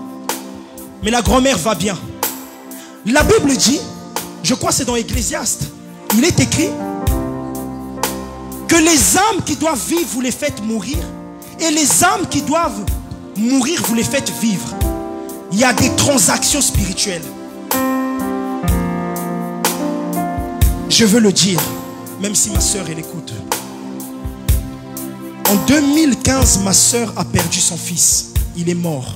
Mais la grand-mère va bien. La Bible dit, je crois que c'est dans Ecclésiaste, il est écrit que les âmes qui doivent vivre, vous les faites mourir. Et les âmes qui doivent mourir, vous les faites vivre. Il y a des transactions spirituelles. Je veux le dire, même si ma soeur elle écoute. En 2015, ma soeur a perdu son fils. Il est mort.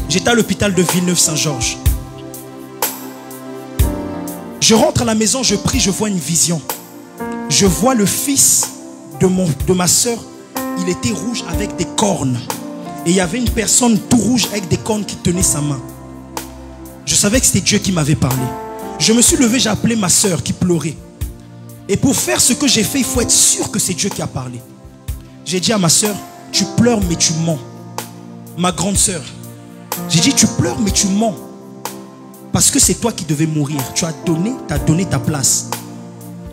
J'étais à l'hôpital de Villeneuve-Saint-Georges. Je rentre à la maison, je prie, je vois une vision. Je vois le fils de ma soeur. Il était rouge avec des cornes. Et il y avait une personne tout rouge avec des cornes qui tenait sa main. Je savais que c'était Dieu qui m'avait parlé. Je me suis levé, j'ai appelé ma soeur qui pleurait. Et pour faire ce que j'ai fait, il faut être sûr que c'est Dieu qui a parlé. J'ai dit à ma soeur, tu pleures mais tu mens. Ma grande soeur, j'ai dit, tu pleures mais tu mens. Parce que c'est toi qui devais mourir. Tu as donné ta place.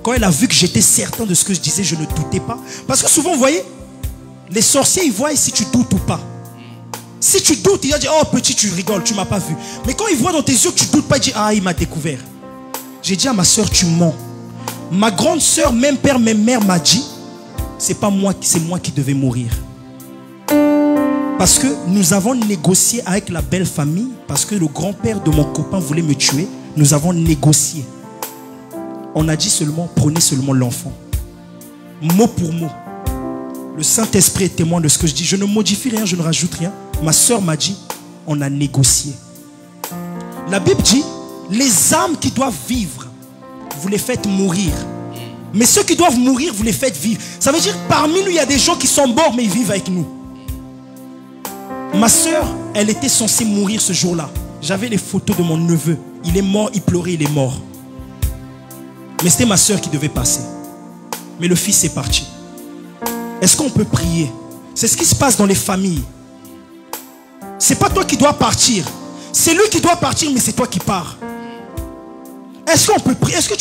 Quand elle a vu que j'étais certain de ce que je disais, je ne doutais pas. Parce que souvent, vous voyez, les sorciers, ils voient si tu doutes ou pas. Si tu doutes, il va dire, oh petit, tu rigoles, tu ne m'as pas vu. Mais quand il voit dans tes yeux que tu ne doutes pas, il dit, ah, il m'a découvert. J'ai dit à ma soeur, tu mens. Ma grande soeur, même père, même mère m'a dit, c'est pas moi, c'est moi qui devais mourir. Parce que nous avons négocié avec la belle famille, parce que le grand-père de mon copain voulait me tuer. Nous avons négocié. On a dit seulement, prenez seulement l'enfant. Mot pour mot. Le Saint-Esprit est témoin de ce que je dis. Je ne modifie rien, je ne rajoute rien. Ma soeur m'a dit, on a négocié. La Bible dit, les âmes qui doivent vivre, vous les faites mourir. Mais ceux qui doivent mourir, vous les faites vivre. Ça veut dire, parmi nous, il y a des gens qui sont morts, mais ils vivent avec nous. Ma soeur, elle était censée mourir ce jour-là. J'avais les photos de mon neveu. Il est mort, il pleurait, il est mort. Mais c'était ma soeur qui devait passer. Mais le fils est parti. Est-ce qu'on peut prier? C'est ce qui se passe dans les familles. C'est pas toi qui dois partir. C'est lui qui doit partir, mais c'est toi qui pars. Est-ce qu'on peut prier? Est-ce que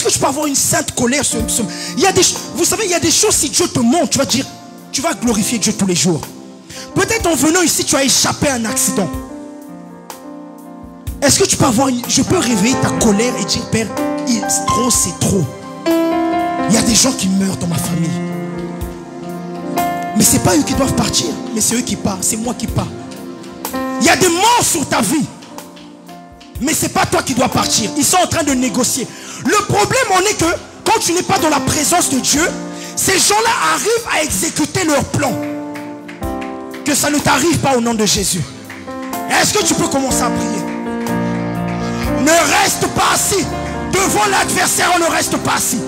tu peux avoir une sainte colère? Il y a vous savez, il y a des choses, si Dieu te montre, tu vas dire, tu vas glorifier Dieu tous les jours. Peut-être en venant ici, tu as échappé à un accident. Est-ce que tu peux avoir je peux réveiller ta colère et dire, Père, c'est trop, c'est trop. Il y a des gens qui meurent dans ma famille. Mais ce n'est pas eux qui doivent partir, mais c'est eux qui partent, c'est moi qui pars. Il y a des morts sur ta vie. Mais ce n'est pas toi qui dois partir. Ils sont en train de négocier. Le problème en est que quand tu n'es pas dans la présence de Dieu, ces gens-là arrivent à exécuter leur plan. Que ça ne t'arrive pas au nom de Jésus. Est-ce que tu peux commencer à prier? Ne reste pas assis. Devant l'adversaire, on ne reste pas assis.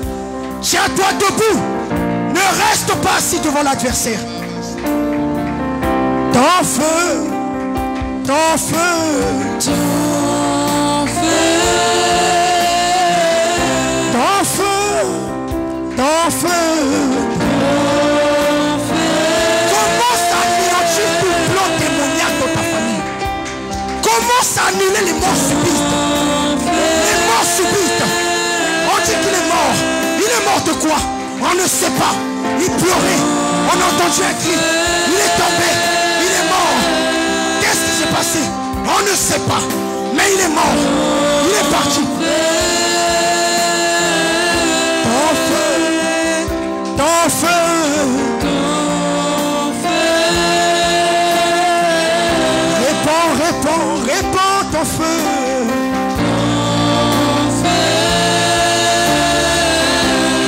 Tiens-toi debout. Ne reste pas assis devant l'adversaire. Ton feu. Ton feu. Ton feu. Ton feu. Ton feu. Commence à anéantir tout plan démoniaque dans ta famille. Commence à annuler les morts subites. Les morts subites. On dit qu'il est mort. Il est mort de quoi? On ne sait pas. Il pleurait. On a entendu un cri. Il est tombé. Il est mort. Qu'est-ce qui s'est passé? On ne sait pas. Mais il est mort. Il est parti. Ton feu. Ton feu. Répands, répands, répands ton feu.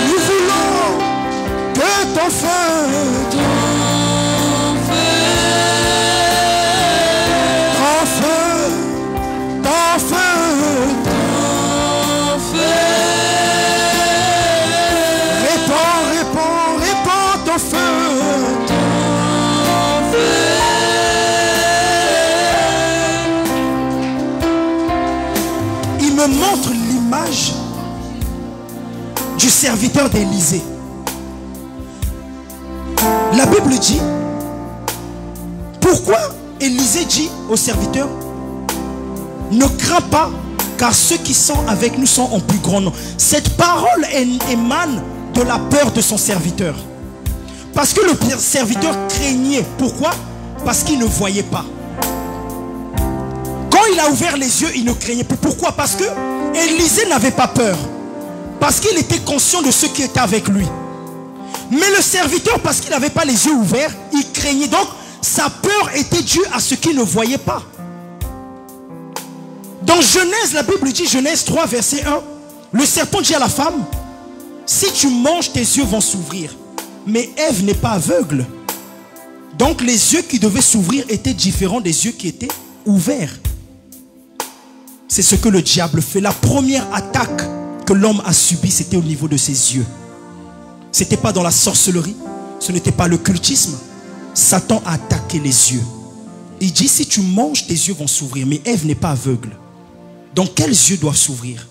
Nous voulons que ton feu. Me montre l'image du serviteur d'Élisée. La Bible dit, pourquoi Élisée dit au serviteur, ne crains pas, car ceux qui sont avec nous sont en plus grand nombre. Cette parole émane de la peur de son serviteur. Parce que le serviteur craignait. Pourquoi? Parce qu'il ne voyait pas. Quand il a ouvert les yeux, il ne craignait plus. Pourquoi? Parce que Élisée n'avait pas peur. Parce qu'il était conscient de ceux qui étaient avec lui. Mais le serviteur, parce qu'il n'avait pas les yeux ouverts, il craignait. Donc, sa peur était due à ce qu'il ne voyait pas. Dans Genèse, la Bible dit, Genèse 3, verset 1, le serpent dit à la femme, si tu manges, tes yeux vont s'ouvrir. Mais Ève n'est pas aveugle. Donc, les yeux qui devaient s'ouvrir étaient différents des yeux qui étaient ouverts. C'est ce que le diable fait. La première attaque que l'homme a subie, c'était au niveau de ses yeux. Ce n'était pas dans la sorcellerie. Ce n'était pas le cultisme. Satan a attaqué les yeux. Il dit, si tu manges, tes yeux vont s'ouvrir. Mais Ève n'est pas aveugle. Donc, quels yeux doivent s'ouvrir?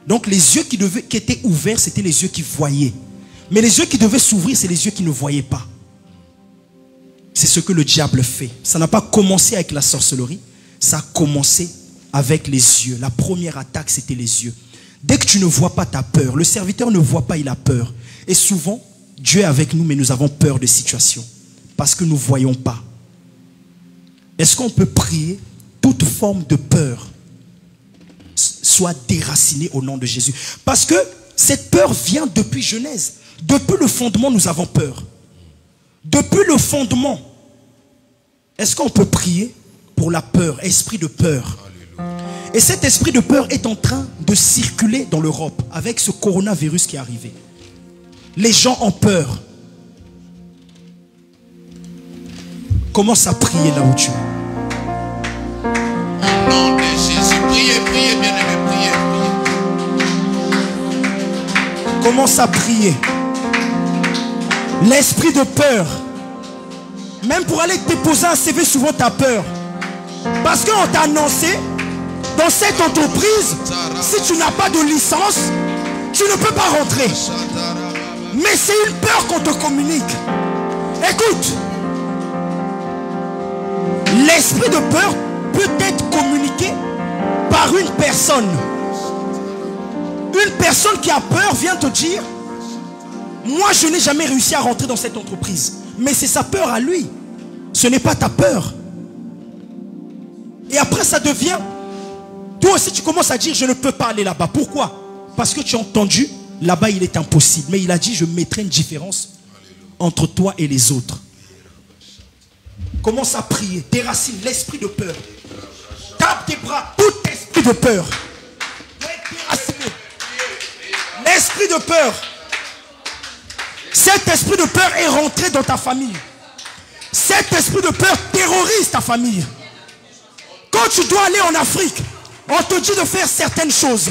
Donc, les yeux qui étaient ouverts, c'était les yeux qui voyaient. Mais les yeux qui devaient s'ouvrir, c'est les yeux qui ne voyaient pas. C'est ce que le diable fait. Ça n'a pas commencé avec la sorcellerie. Ça a commencé avec les yeux. La première attaque, c'était les yeux. Dès que tu ne vois pas, ta peur. Le serviteur ne voit pas, il a peur. Et souvent, Dieu est avec nous, mais nous avons peur de situations. Parce que nous ne voyons pas. Est-ce qu'on peut prier toute forme de peur soit déracinée au nom de Jésus? Parce que cette peur vient depuis Genèse. Depuis le fondement, nous avons peur. Depuis le fondement. Est-ce qu'on peut prier pour la peur, esprit de peur? Et cet esprit de peur est en train de circuler dans l'Europe avec ce coronavirus qui est arrivé. Les gens ont peur. Commence à prier là où tu es. Au nom de Jésus, priez, priez, bien-aimés, priez, priez. Commence à prier. L'esprit de peur. Même pour aller déposer un CV, souvent tu as peur. Parce qu'on t'a annoncé, dans cette entreprise, si tu n'as pas de licence, tu ne peux pas rentrer. Mais c'est une peur qu'on te communique. Écoute, l'esprit de peur peut être communiqué par une personne. Une personne qui a peur vient te dire, moi je n'ai jamais réussi à rentrer dans cette entreprise. Mais c'est sa peur à lui. Ce n'est pas ta peur. Et après ça devient, toi aussi tu commences à dire, je ne peux pas aller là-bas. Pourquoi? Parce que tu as entendu, là-bas il est impossible. Mais il a dit, je mettrai une différence entre toi et les autres. Commence à prier, déracine l'esprit de peur. Tape tes bras, tout esprit de peur. L'esprit de peur. Cet esprit de peur est rentré dans ta famille. Cet esprit de peur terrorise ta famille. Quand tu dois aller en Afrique, on te dit de faire certaines choses.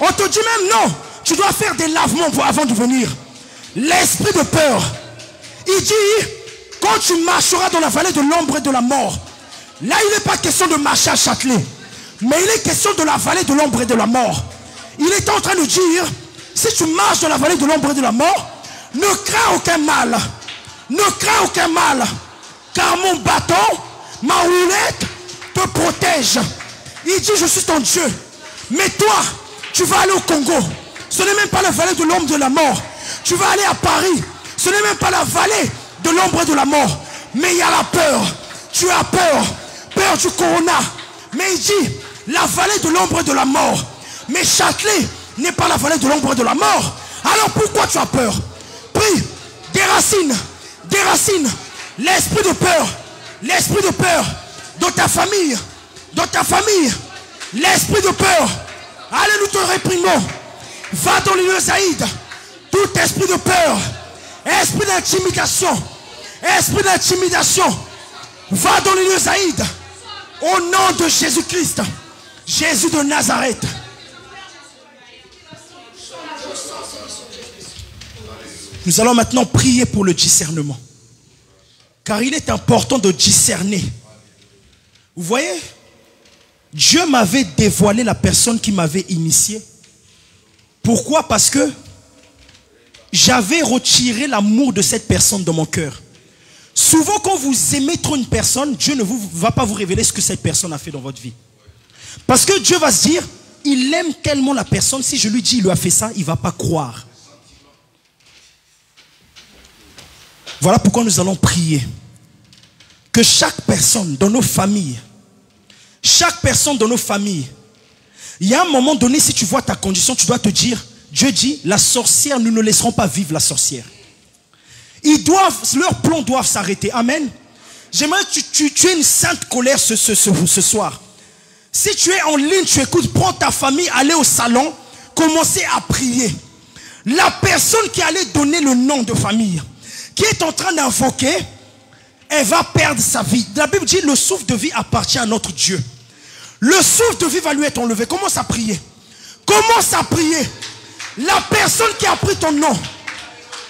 On te dit même non, tu dois faire des lavements avant de venir. L'esprit de peur, il dit, quand tu marcheras dans la vallée de l'ombre et de la mort, là il n'est pas question de marcher à Châtelet, mais il est question de la vallée de l'ombre et de la mort. Il est en train de dire, si tu marches dans la vallée de l'ombre et de la mort, ne crains aucun mal. Ne crains aucun mal. Car mon bâton, ma houlette te protège. Il dit, je suis ton Dieu. Mais toi, tu vas aller au Congo. Ce n'est même pas la vallée de l'ombre et de la mort. Tu vas aller à Paris. Ce n'est même pas la vallée de l'ombre et de la mort. Mais il y a la peur. Tu as peur. Peur du corona. Mais il dit, la vallée de l'ombre et de la mort. Mais Châtelet n'est pas la vallée de l'ombre et de la mort. Alors pourquoi tu as peur? Prie, déracine l'esprit de peur dans ta famille, l'esprit de peur. Allez, nous te réprimons. Va dans les lieux zaïdes. Tout esprit de peur, esprit d'intimidation, va dans les lieux zaïdes. Au nom de Jésus-Christ, Jésus de Nazareth. Nous allons maintenant prier pour le discernement. Car il est important de discerner. Vous voyez, Dieu m'avait dévoilé la personne qui m'avait initié. Pourquoi? Parce que j'avais retiré l'amour de cette personne dans mon cœur. Souvent, quand vous aimez trop une personne, Dieu ne va pas vous révéler ce que cette personne a fait dans votre vie. Parce que Dieu va se dire, il aime tellement la personne, si je lui dis il lui a fait ça, il ne va pas croire. Voilà pourquoi nous allons prier. Que chaque personne dans nos familles, il y a un moment donné, si tu vois ta condition, tu dois te dire, Dieu dit, la sorcière, nous ne laisserons pas vivre la sorcière. Leurs plans doivent s'arrêter. Amen. J'aimerais que tu aies une sainte colère ce soir. Si tu es en ligne, tu écoutes, prends ta famille, allez au salon, commencez à prier. La personne qui allait donner le nom de famille, qui est en train d'invoquer, elle va perdre sa vie. La Bible dit, le souffle de vie appartient à notre Dieu. Le souffle de vie va lui être enlevé. Commence à prier. Commence à prier. La personne qui a pris ton nom,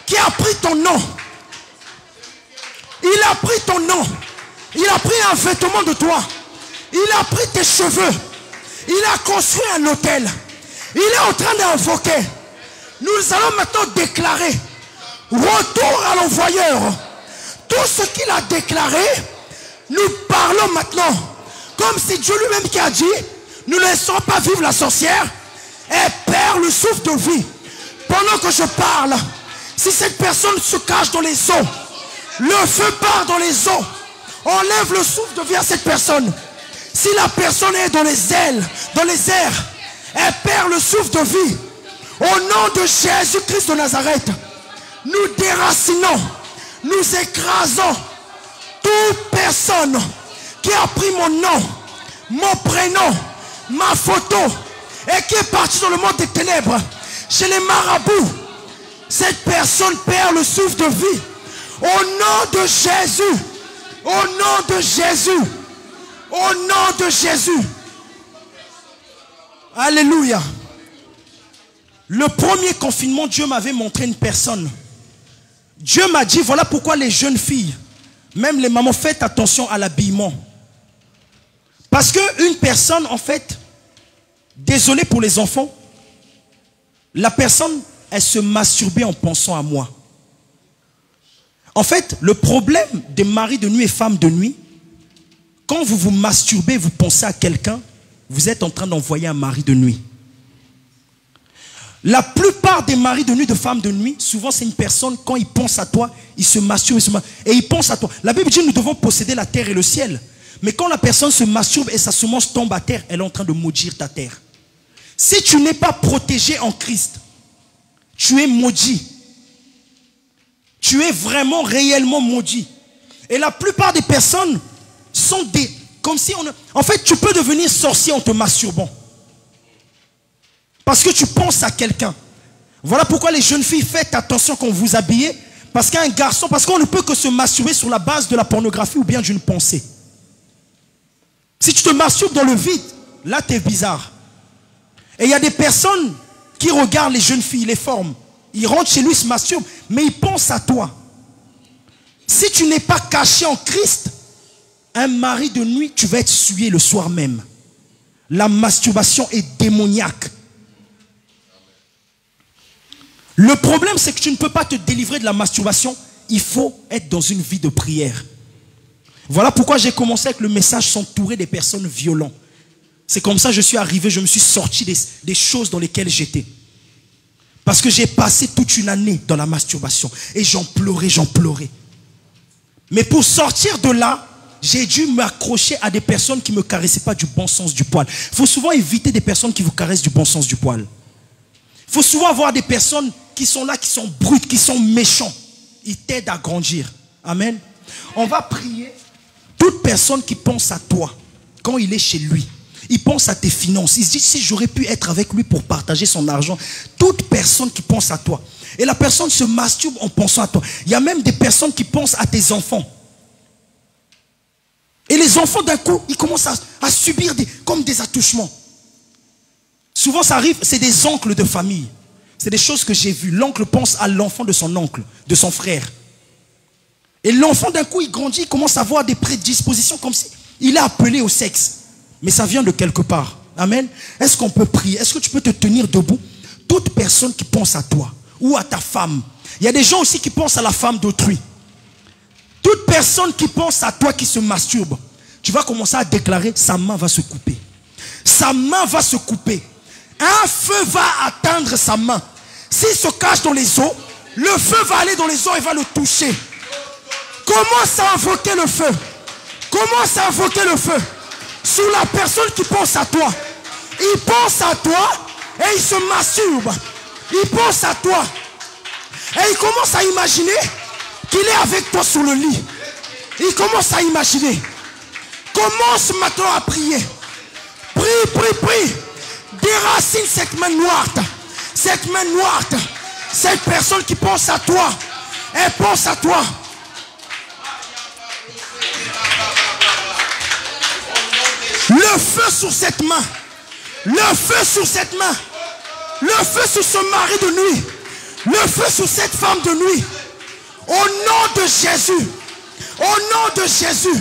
il a pris ton nom, il a pris un vêtement de toi, il a pris tes cheveux, il a construit un hôtel, il est en train d'invoquer. Nous allons maintenant déclarer retour à l'envoyeur. Tout ce qu'il a déclaré, nous parlons maintenant comme c'est Dieu lui-même qui a dit, nous ne laisserons pas vivre la sorcière. Elle perd le souffle de vie. Pendant que je parle, si cette personne se cache dans les eaux, le feu part dans les eaux, enlève le souffle de vie à cette personne. Si la personne est dans les ailes, dans les airs, elle perd le souffle de vie. Au nom de Jésus-Christ de Nazareth, nous déracinons, nous écrasons toute personne qui a pris mon nom, mon prénom, ma photo et qui est partie dans le monde des ténèbres, chez les marabouts. Cette personne perd le souffle de vie. Au nom de Jésus, au nom de Jésus, au nom de Jésus. Alléluia. Le premier confinement, Dieu m'avait montré une personne. Dieu m'a dit, voilà pourquoi les jeunes filles, même les mamans, faites attention à l'habillement. Parce qu'une personne, en fait, désolé pour les enfants, la personne, elle se masturbait en pensant à moi. En fait, le problème des maris de nuit et femmes de nuit, quand vous vous masturbez, vous pensez à quelqu'un, vous êtes en train d'envoyer un mari de nuit. La plupart des maris de nuit, de femmes de nuit, souvent c'est une personne, quand il pense à toi, il se masturbe, et il pense à toi. La Bible dit que nous devons posséder la terre et le ciel. Mais quand la personne se masturbe et sa semence tombe à terre, elle est en train de maudire ta terre. Si tu n'es pas protégé en Christ, tu es maudit. Tu es vraiment, réellement maudit. Et la plupart des personnes sont des... Comme si on... En fait, tu peux devenir sorcier en te masturbant. Parce que tu penses à quelqu'un. Voilà pourquoi les jeunes filles, faites attention quand vous vous habillez. Parce qu'un garçon, parce qu'on ne peut que se masturber sur la base de la pornographie ou bien d'une pensée. Si tu te masturbes dans le vide, là tu es bizarre. Et il y a des personnes qui regardent les jeunes filles, les forment. Ils rentrent chez lui, se masturbent, mais ils pensent à toi. Si tu n'es pas caché en Christ, un mari de nuit, tu vas être souillé le soir même. La masturbation est démoniaque. Le problème, c'est que tu ne peux pas te délivrer de la masturbation. Il faut être dans une vie de prière. Voilà pourquoi j'ai commencé avec le message s'entourer des personnes violentes. C'est comme ça que je suis arrivé, je me suis sorti des choses dans lesquelles j'étais. Parce que j'ai passé toute une année dans la masturbation. Et j'en pleurais, j'en pleurais. Mais pour sortir de là, j'ai dû m'accrocher à des personnes qui ne me caressaient pas du bon sens du poil. Il faut souvent éviter des personnes qui vous caressent du bon sens du poil. Il faut souvent avoir des personnes qui sont là, qui sont brutes, qui sont méchants. Ils t'aident à grandir. Amen. On va prier. Toute personne qui pense à toi, quand il est chez lui, il pense à tes finances. Il se dit, si j'aurais pu être avec lui pour partager son argent. Toute personne qui pense à toi. Et la personne se masturbe en pensant à toi. Il y a même des personnes qui pensent à tes enfants. Et les enfants, d'un coup, ils commencent à subir comme des attouchements. Souvent, ça arrive, c'est des oncles de famille. C'est des choses que j'ai vues. L'oncle pense à l'enfant de son oncle, de son frère. Et l'enfant, d'un coup, il grandit, il commence à avoir des prédispositions comme si il est appelé au sexe. Mais ça vient de quelque part. Amen. Est-ce qu'on peut prier? Est-ce que tu peux te tenir debout? Toute personne qui pense à toi ou à ta femme. Il y a des gens aussi qui pensent à la femme d'autrui. Toute personne qui pense à toi, qui se masturbe, tu vas commencer à déclarer, sa main va se couper. Sa main va se couper. Un feu va atteindre sa main. S'il se cache dans les eaux, le feu va aller dans les eaux et va le toucher. Commence à invoquer le feu. Commence à invoquer le feu. Sur la personne qui pense à toi. Il pense à toi et il se masturbe. Il pense à toi. Et il commence à imaginer qu'il est avec toi sur le lit. Il commence à imaginer. Commence maintenant à prier. Prie, prie, prie. Déracine cette main noire. Cette main noire. Cette personne qui pense à toi. Elle pense à toi. Le feu sur cette main. Le feu sur cette main. Le feu sur ce mari de nuit. Le feu sur cette femme de nuit. Au nom de Jésus. Au nom de Jésus.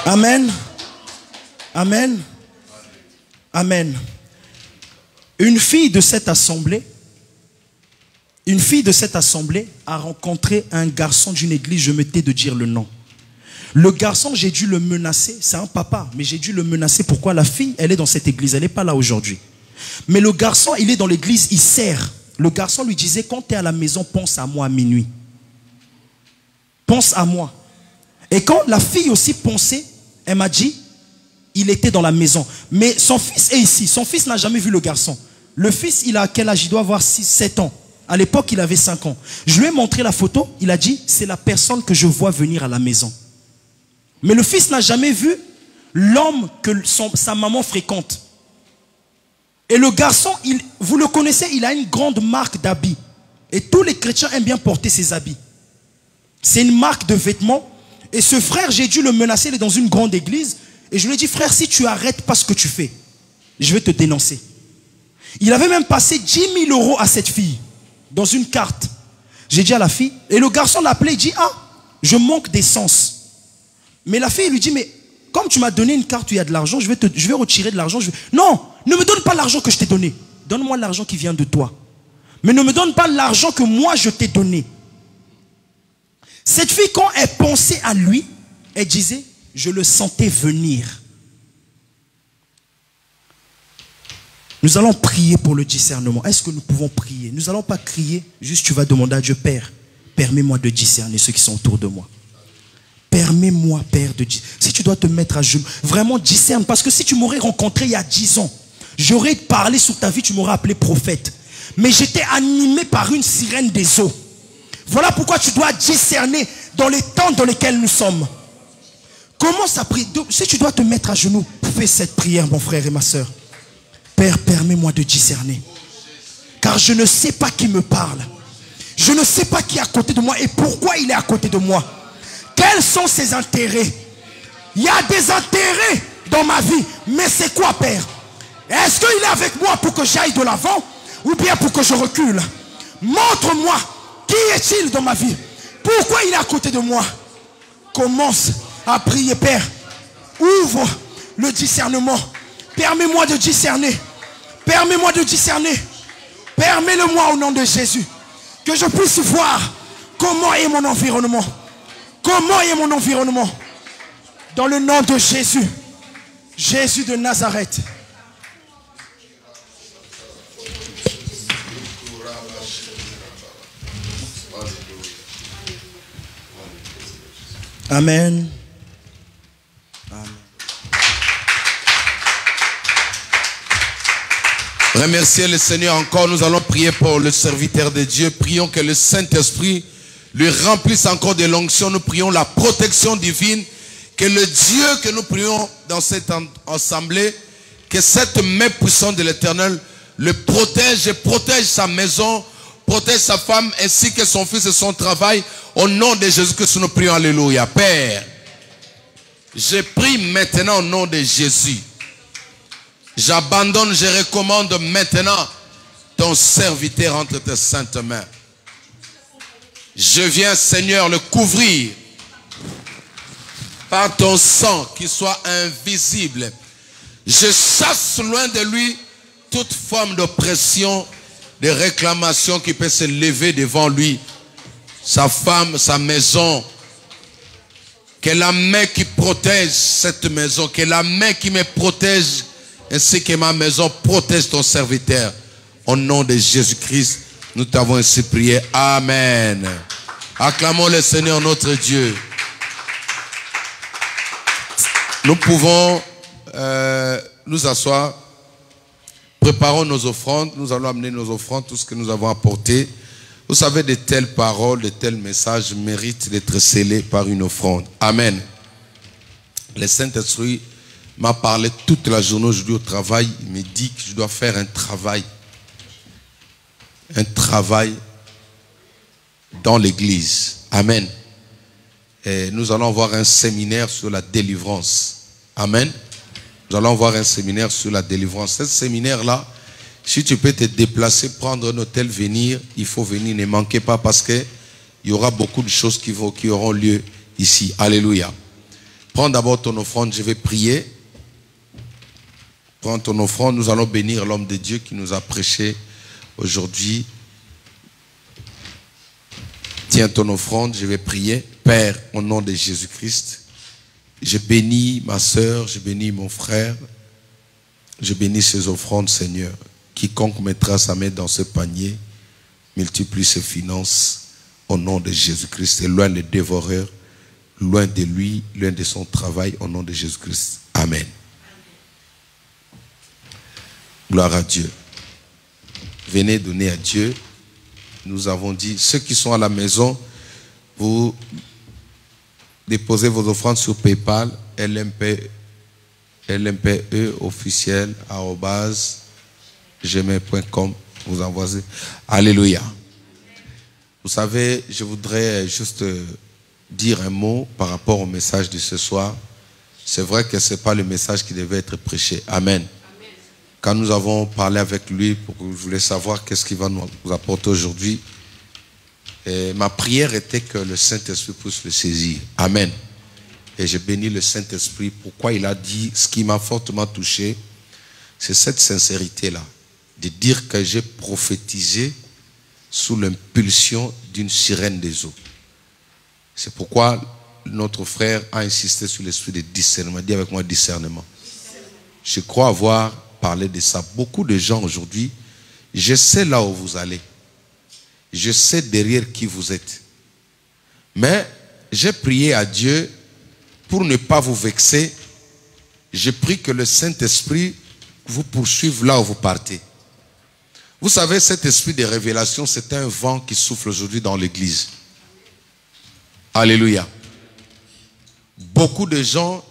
Amen. Amen. Amen. Une fille de cette assemblée a rencontré un garçon d'une église, je me tais de dire le nom. Le garçon, j'ai dû le menacer, c'est un papa, mais j'ai dû le menacer. Pourquoi? La fille, elle est dans cette église, elle n'est pas là aujourd'hui. Mais le garçon, il est dans l'église, il sert. Le garçon lui disait, quand tu es à la maison, pense à moi à minuit. Pense à moi. Et quand la fille aussi pensait, elle m'a dit, il était dans la maison. Mais son fils est ici, son fils n'a jamais vu le garçon. Le fils, il a quel âge? Il doit avoir 6-7 ans. À l'époque, il avait 5 ans. Je lui ai montré la photo, il a dit, c'est la personne que je vois venir à la maison. Mais le fils n'a jamais vu l'homme que sa maman fréquente. Et le garçon, vous le connaissez, il a une grande marque d'habits. Et tous les chrétiens aiment bien porter ses habits. C'est une marque de vêtements. Et ce frère, j'ai dû le menacer, il est dans une grande église. Et je lui ai dit, frère, si tu arrêtes pas ce que tu fais, je vais te dénoncer. Il avait même passé 10 000 € à cette fille, dans une carte. J'ai dit à la fille, et le garçon l'a appelé, il dit, ah, je manque d'essence. Mais la fille lui dit, mais comme tu m'as donné une carte où il y a de l'argent, je vais retirer de l'argent. Non, ne me donne pas l'argent que je t'ai donné. donne-moi l'argent qui vient de toi. Mais ne me donne pas l'argent que moi je t'ai donné. Cette fille, quand elle pensait à lui, elle disait, je le sentais venir. Nous allons prier pour le discernement. Est-ce que nous pouvons prier? Nous n'allons pas crier, juste tu vas demander à Dieu, Père, permets-moi de discerner ceux qui sont autour de moi. Permets-moi, Père, de discerner. Si tu dois te mettre à genoux, vraiment discerne. Parce que si tu m'aurais rencontré il y a 10 ans, j'aurais parlé sur ta vie, tu m'aurais appelé prophète. Mais j'étais animé par une sirène des eaux. Voilà pourquoi tu dois discerner dans les temps dans lesquels nous sommes. Commence à prier. Si tu dois te mettre à genoux, fais cette prière, mon frère et ma soeur. Père, permets-moi de discerner. Car je ne sais pas qui me parle. Je ne sais pas qui est à côté de moi et pourquoi il est à côté de moi. Quels sont ses intérêts? Il y a des intérêts dans ma vie. Mais c'est quoi, Père? Est-ce qu'il est avec moi pour que j'aille de l'avant ou bien pour que je recule? Montre-moi, qui est-il dans ma vie? Pourquoi il est à côté de moi? Commence à prier, Père. Ouvre le discernement. Permets-moi de discerner. Permets-moi de discerner. Permets-le-moi au nom de Jésus. Que je puisse voir comment est mon environnement. Comment est mon environnement? Dans le nom de Jésus. Jésus de Nazareth. Amen. Amen. Remerciez le Seigneur encore. Nous allons prier pour le serviteur de Dieu. Prions que le Saint-Esprit lui remplisse encore de l'onction. Nous prions la protection divine. Que le Dieu que nous prions dans cette assemblée, que cette main puissante de l'Éternel le protège et protège sa maison, protège sa femme ainsi que son fils et son travail. Au nom de Jésus-Christ, nous prions. Alléluia. Père, je prie maintenant au nom de Jésus. J'abandonne, je recommande maintenant ton serviteur entre tes saintes mains. Je viens, Seigneur, le couvrir par ton sang qui soit invisible. Je chasse loin de lui toute forme d'oppression, de réclamation qui peut se lever devant lui. Sa femme, sa maison. Que la main qui protège cette maison, que la main qui me protège ainsi que ma maison protège ton serviteur. Au nom de Jésus-Christ, nous t'avons ainsi prié. Amen. Acclamons le Seigneur notre Dieu. Nous pouvons nous asseoir. Préparons nos offrandes. Nous allons amener nos offrandes, tout ce que nous avons apporté. Vous savez, de telles paroles, de tels messages méritent d'être scellés par une offrande. Amen. Le Saint-Esprit m'a parlé toute la journée aujourd'hui au travail. Il me dit que je dois faire un travail. Un travail dans l'église. Amen. Et nous allons avoir un séminaire sur la délivrance. Amen. Nous allons avoir un séminaire sur la délivrance. Ce séminaire-là, si tu peux te déplacer, prendre un hôtel, venir, il faut venir. Ne manquez pas parce qu'il y aura beaucoup de choses qui auront lieu ici. Alléluia. Prends d'abord ton offrande, je vais prier. Prends ton offrande, nous allons bénir l'homme de Dieu qui nous a prêché aujourd'hui. Tiens ton offrande, je vais prier. Père, au nom de Jésus-Christ, je bénis ma soeur, je bénis mon frère, je bénis ces offrandes, Seigneur. Quiconque mettra sa main dans ce panier, multiplie ses finances au nom de Jésus-Christ. Et loin des dévoreurs, loin de lui, loin de son travail, au nom de Jésus-Christ. Amen. Gloire à Dieu. Venez donner à Dieu. Nous avons dit, ceux qui sont à la maison, vous déposez vos offrandes sur PayPal, LMPE officiel @gmail.com. Vous envoyez. Alléluia. Vous savez, je voudrais juste dire un mot par rapport au message de ce soir. C'est vrai que ce n'est pas le message qui devait être prêché. Amen. Quand nous avons parlé avec lui, pour que je voulais savoir qu'est-ce qu'il va nous apporter aujourd'hui, ma prière était que le Saint-Esprit puisse le saisir. Amen. Et j'ai béni le Saint-Esprit. Pourquoi il a dit, ce qui m'a fortement touché, c'est cette sincérité-là. de dire que j'ai prophétisé sous l'impulsion d'une sirène des eaux. C'est pourquoi notre frère a insisté sur l'esprit de discernement. Dis avec moi discernement. Je crois avoir parlé de ça. Beaucoup de gens aujourd'hui, je sais là où vous allez. Je sais derrière qui vous êtes. Mais j'ai prié à Dieu pour ne pas vous vexer. Je prie que le Saint-Esprit vous poursuive là où vous partez. Vous savez, cet esprit de révélation, c'est un vent qui souffle aujourd'hui dans l'église. Alléluia. Beaucoup de gens,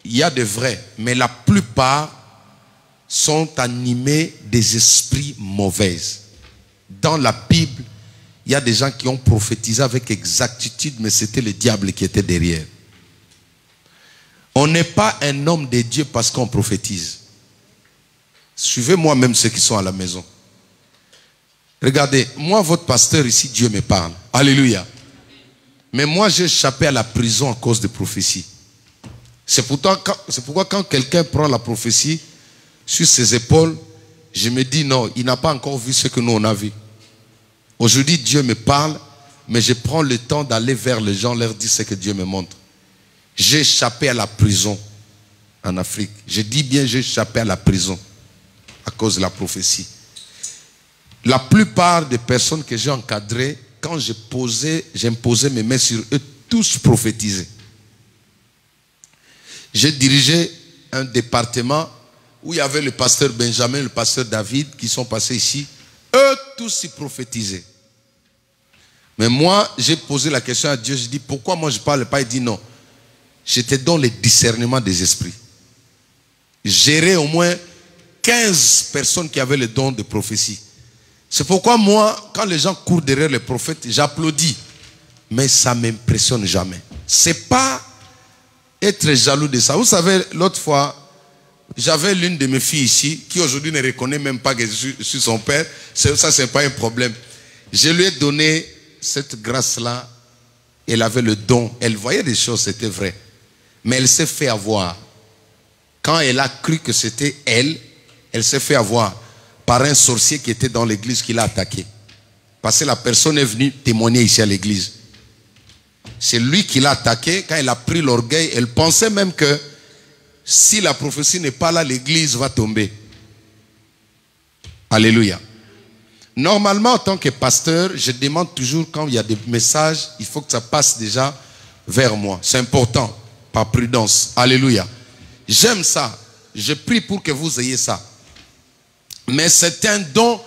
il y a de vrais, mais la plupart sont animés des esprits mauvais. Dans la Bible, il y a des gens qui ont prophétisé avec exactitude, mais c'était le diable qui était derrière. On n'est pas un homme de Dieu parce qu'on prophétise. Suivez-moi même ceux qui sont à la maison. Regardez, moi, votre pasteur ici, Dieu me parle. Alléluia. Mais moi, j'ai échappé à la prison à cause de prophéties. C'est pourquoi quand quelqu'un prend la prophétie sur ses épaules, je me dis non, il n'a pas encore vu ce que nous on a vu. Aujourd'hui, Dieu me parle, mais je prends le temps d'aller vers les gens, leur dire ce que Dieu me montre. J'ai échappé à la prison en Afrique. Je dis bien, j'ai échappé à la prison à cause de la prophétie. La plupart des personnes que j'ai encadrées, quand j'imposais mes mains sur eux, tous prophétisaient. J'ai dirigé un département où il y avait le pasteur Benjamin, le pasteur David, qui sont passés ici. Eux tous y prophétisaient. Mais moi, j'ai posé la question à Dieu. Je dis, pourquoi moi je ne parle pas? Il dit non. J'étais dans le discernement des esprits. Gérer au moins 15 personnes qui avaient le don de prophétie. C'est pourquoi moi, quand les gens courent derrière les prophètes, j'applaudis. Mais ça ne m'impressionne jamais. Ce n'est pas être jaloux de ça. Vous savez, l'autre fois, j'avais l'une de mes filles ici, qui aujourd'hui ne reconnaît même pas que je suis son père. Ça, ce n'est pas un problème. Je lui ai donné cette grâce-là. Elle avait le don. Elle voyait des choses, c'était vrai. Mais elle s'est fait avoir. Quand elle a cru que c'était elle, elle s'est fait avoir par un sorcier qui était dans l'église qui l'a attaqué. Parce que la personne est venue témoigner ici à l'église. C'est lui qui l'a attaqué. Quand elle a pris l'orgueil, elle pensait même que si la prophétie n'est pas là, l'église va tomber. Alléluia. Normalement, en tant que pasteur, je demande toujours quand il y a des messages, il faut que ça passe déjà vers moi. C'est important, par prudence. Alléluia. J'aime ça. Je prie pour que vous ayez ça. Mais c'est un don.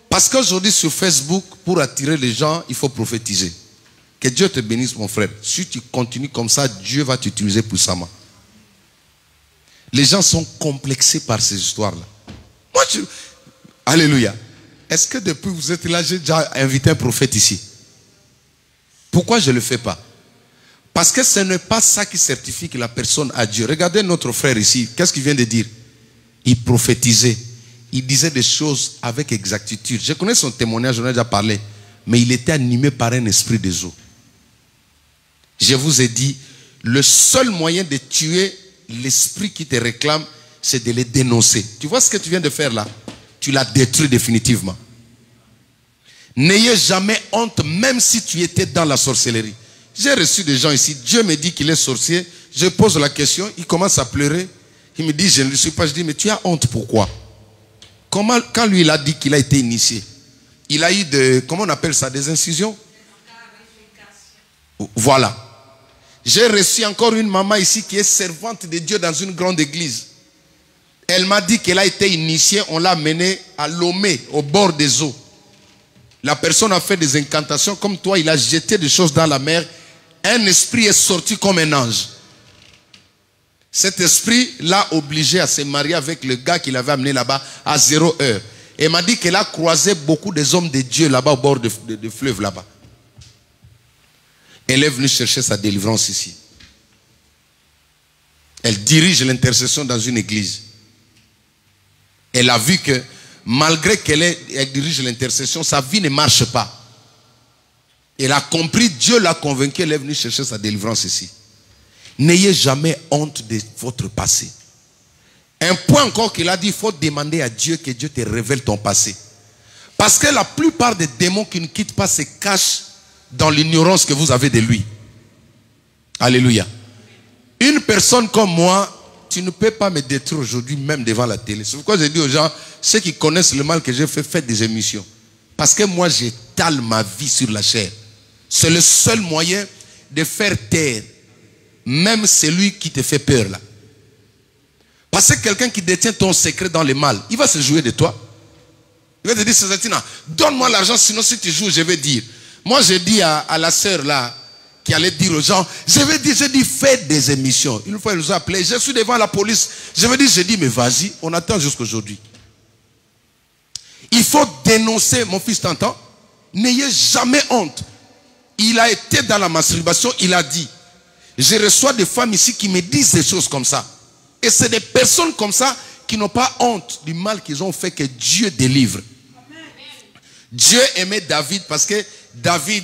Parce qu'aujourd'hui sur Facebook, pour attirer les gens, il faut prophétiser. Que Dieu te bénisse, mon frère. Si tu continues comme ça, Dieu va t'utiliser puissamment. Les gens sont complexés par ces histoires-là. Moi, Alléluia. Est-ce que depuis que vous êtes là, j'ai déjà invité un prophète ici? Pourquoi je ne le fais pas? Parce que ce n'est pas ça qui certifie que la personne a Dieu. Regardez notre frère ici. Qu'est-ce qu'il vient de dire? Il prophétisait. Il disait des choses avec exactitude. Je connais son témoignage, j'en ai déjà parlé. Mais il était animé par un esprit des eaux. Je vous ai dit, le seul moyen de tuer l'esprit qui te réclame, c'est de les dénoncer. Tu vois ce que tu viens de faire là? Tu l'as détruit définitivement. N'ayez jamais honte, même si tu étais dans la sorcellerie. J'ai reçu des gens ici, Dieu me dit qu'il est sorcier. Je pose la question, il commence à pleurer. Il me dit, je ne le suis pas. Je dis, mais tu as honte, pourquoi? Comment, quand lui il a dit qu'il a été initié, il a eu comment on appelle ça, des incisions? Voilà. J'ai reçu encore une maman ici qui est servante de Dieu dans une grande église. Elle m'a dit qu'elle a été initiée, on l'a menée à Lomé, au bord des eaux. La personne a fait des incantations comme toi, il a jeté des choses dans la mer. Un esprit est sorti comme un ange. Cet esprit l'a obligé à se marier avec le gars qu'il avait amené là-bas à 0 heure. Et elle m'a dit qu'elle a croisé beaucoup des hommes de Dieu là-bas au bord de fleuve là-bas. Elle est venue chercher sa délivrance ici. Elle dirige l'intercession dans une église. Elle a vu que malgré qu'elle dirige l'intercession, sa vie ne marche pas. Elle a compris, Dieu l'a convaincue, elle est venue chercher sa délivrance ici. N'ayez jamais honte de votre passé. Un point encore qu'il a dit, il faut demander à Dieu que Dieu te révèle ton passé. Parce que la plupart des démons qui ne quittent pas se cachent dans l'ignorance que vous avez de lui. Alléluia. Une personne comme moi, tu ne peux pas me détruire aujourd'hui même devant la télé. C'est pourquoi je dis aux gens, ceux qui connaissent le mal que j'ai fait, faites des émissions. Parce que moi, j'étale ma vie sur la chair. C'est le seul moyen de faire taire même celui qui te fait peur là. Parce que quelqu'un qui détient ton secret dans le mal, il va se jouer de toi. Il va te dire, Césatina, donne-moi l'argent, sinon si tu joues, je vais dire. Moi, j'ai dit à la sœur là, qui allait dire aux gens, je dis, faites des émissions. Une fois, ils nous ont appelés, je suis devant la police. J'ai dit, mais vas-y, on attend jusqu'aujourd'hui. Il faut dénoncer, mon fils t'entend? N'ayez jamais honte. Il a été dans la masturbation, il a dit, je reçois des femmes ici qui me disent des choses comme ça. Et c'est des personnes comme ça qui n'ont pas honte du mal qu'ils ont fait, que Dieu délivre. Amen. Dieu aimait David parce que David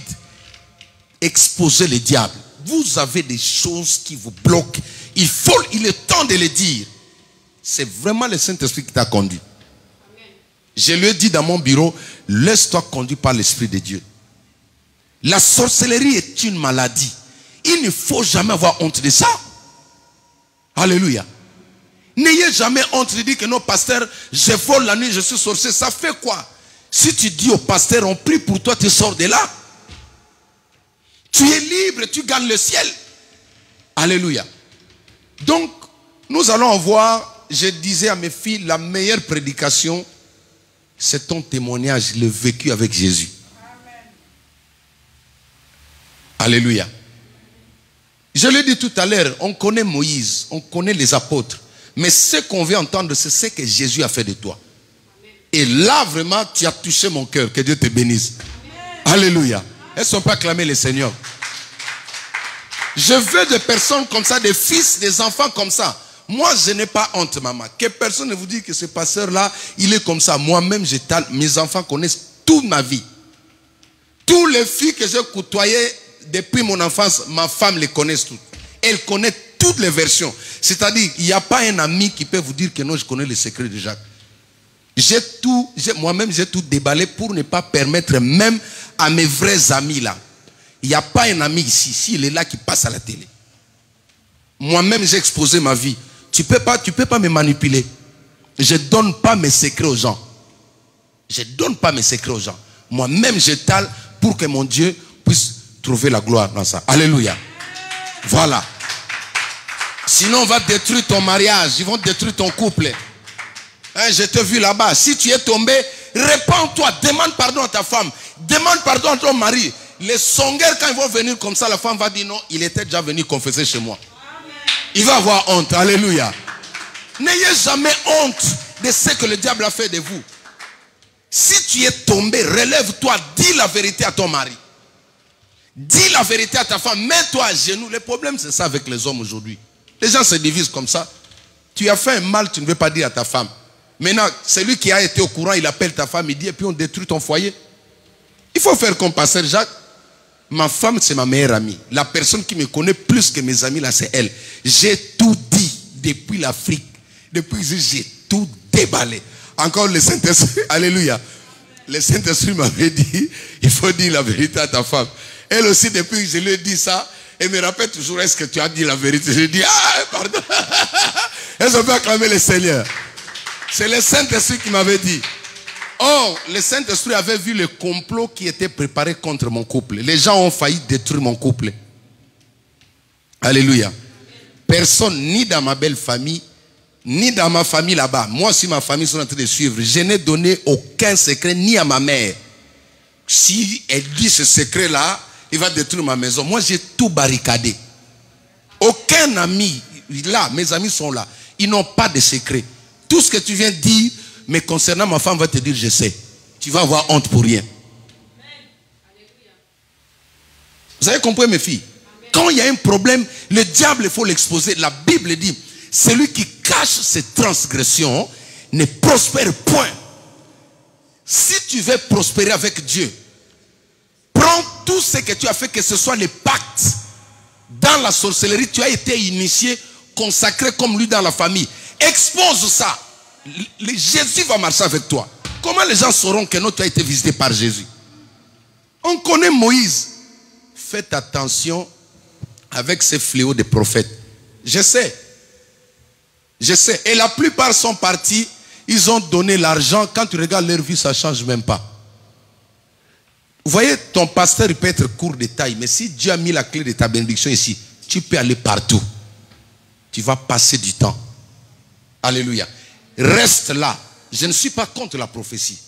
exposait le diable. Vous avez des choses qui vous bloquent. Il est temps de les dire. C'est vraiment le Saint-Esprit qui t'a conduit. Amen. Je lui ai dit dans mon bureau, laisse-toi conduire par l'Esprit de Dieu. La sorcellerie est une maladie. Il ne faut jamais avoir honte de ça. Alléluia. N'ayez jamais honte de dire que non, pasteur, je vole la nuit, je suis sorcier. Ça fait quoi? Si tu dis au pasteur, on prie pour toi, tu sors de là. Tu es libre, tu gagnes le ciel. Alléluia. Donc, nous allons voir, je disais à mes filles, la meilleure prédication, c'est ton témoignage, le vécu avec Jésus. Amen. Alléluia. Je l'ai dit tout à l'heure, on connaît Moïse, on connaît les apôtres. Mais ce qu'on veut entendre, c'est ce que Jésus a fait de toi. Amen. Et là, vraiment, tu as touché mon cœur. Que Dieu te bénisse. Amen. Alléluia. Est-ce qu'on peut acclamer le Seigneur? Je veux des personnes comme ça, des fils, des enfants comme ça. Moi, je n'ai pas honte, maman. Que personne ne vous dise que ce pasteur-là, il est comme ça. Moi-même, mes enfants connaissent toute ma vie. Tous les filles que j'ai côtoyées depuis mon enfance, ma femme les connaît toutes. Elle connaît toutes les versions. C'est-à-dire, il n'y a pas un ami qui peut vous dire que non, je connais les secrets de Jacques. Moi-même, j'ai tout déballé pour ne pas permettre même à mes vrais amis là. Il n'y a pas un ami ici. Si il est là qui passe à la télé. Moi-même, j'ai exposé ma vie. Tu peux pas me manipuler. Je ne donne pas mes secrets aux gens. Je ne donne pas mes secrets aux gens. Moi-même, j'étale pour que mon Dieu puisse trouver la gloire dans ça. Alléluia. Voilà. Sinon, on va détruire ton mariage. Ils vont détruire ton couple. Hein, je t'ai vu là-bas. Si tu es tombé, répands-toi. Demande pardon à ta femme. Demande pardon à ton mari. Les songueurs, quand ils vont venir comme ça, la femme va dire non, il était déjà venu confesser chez moi. Amen. Il va avoir honte. Alléluia. N'ayez jamais honte de ce que le diable a fait de vous. Si tu es tombé, relève-toi. Dis la vérité à ton mari. Dis la vérité à ta femme. Mets-toi à genoux. Le problème, c'est ça avec les hommes aujourd'hui. Les gens se divisent comme ça. Tu as fait un mal, tu ne veux pas dire à ta femme. Maintenant, celui qui a été au courant, il appelle ta femme, il dit, et puis on détruit ton foyer. Il faut faire comme pasteur Jacques. Ma femme, c'est ma meilleure amie. La personne qui me connaît plus que mes amis, là, c'est elle. J'ai tout dit depuis l'Afrique. Depuis que j'ai tout déballé. Encore le Saint-Esprit. Alléluia. Le Saint-Esprit m'avait dit, il faut dire la vérité à ta femme. Elle aussi, depuis que je lui ai dit ça, elle me rappelle toujours, est-ce que tu as dit la vérité? Je dis, ah, pardon. Est-ce qu'on peut acclamer le Seigneur? C'est le Saint-Esprit qui m'avait dit. Or, le Saint-Esprit avait vu le complot qui était préparé contre mon couple. Les gens ont failli détruire mon couple. Alléluia. Personne, ni dans ma belle famille, ni dans ma famille là-bas. Moi aussi, ma famille sont en train de suivre. Je n'ai donné aucun secret, ni à ma mère. Si elle dit ce secret-là, il va détruire ma maison. Moi, j'ai tout barricadé. Aucun ami, là, mes amis sont là. Ils n'ont pas de secret. Tout ce que tu viens de dire, mais concernant ma femme, va te dire, je sais. Tu vas avoir honte pour rien. Vous avez compris, mes filles? Quand il y a un problème, le diable, il faut l'exposer. La Bible dit, celui qui cache ses transgressions ne prospère point. Si tu veux prospérer avec Dieu, prends tout ce que tu as fait, que ce soit les pactes. Dans la sorcellerie, tu as été initié, consacré comme lui dans la famille. Expose ça. Jésus va marcher avec toi. Comment les gens sauront que non, tu as été visité par Jésus? On connaît Moïse. Faites attention avec ces fléaux des prophètes. Je sais. Je sais. Et la plupart sont partis. Ils ont donné l'argent. Quand tu regardes leur vie, ça ne change même pas. Vous voyez, ton pasteur, il peut être court de taille. Mais si Dieu a mis la clé de ta bénédiction ici, tu peux aller partout. Tu vas passer du temps. Alléluia. Reste là. Je ne suis pas contre la prophétie.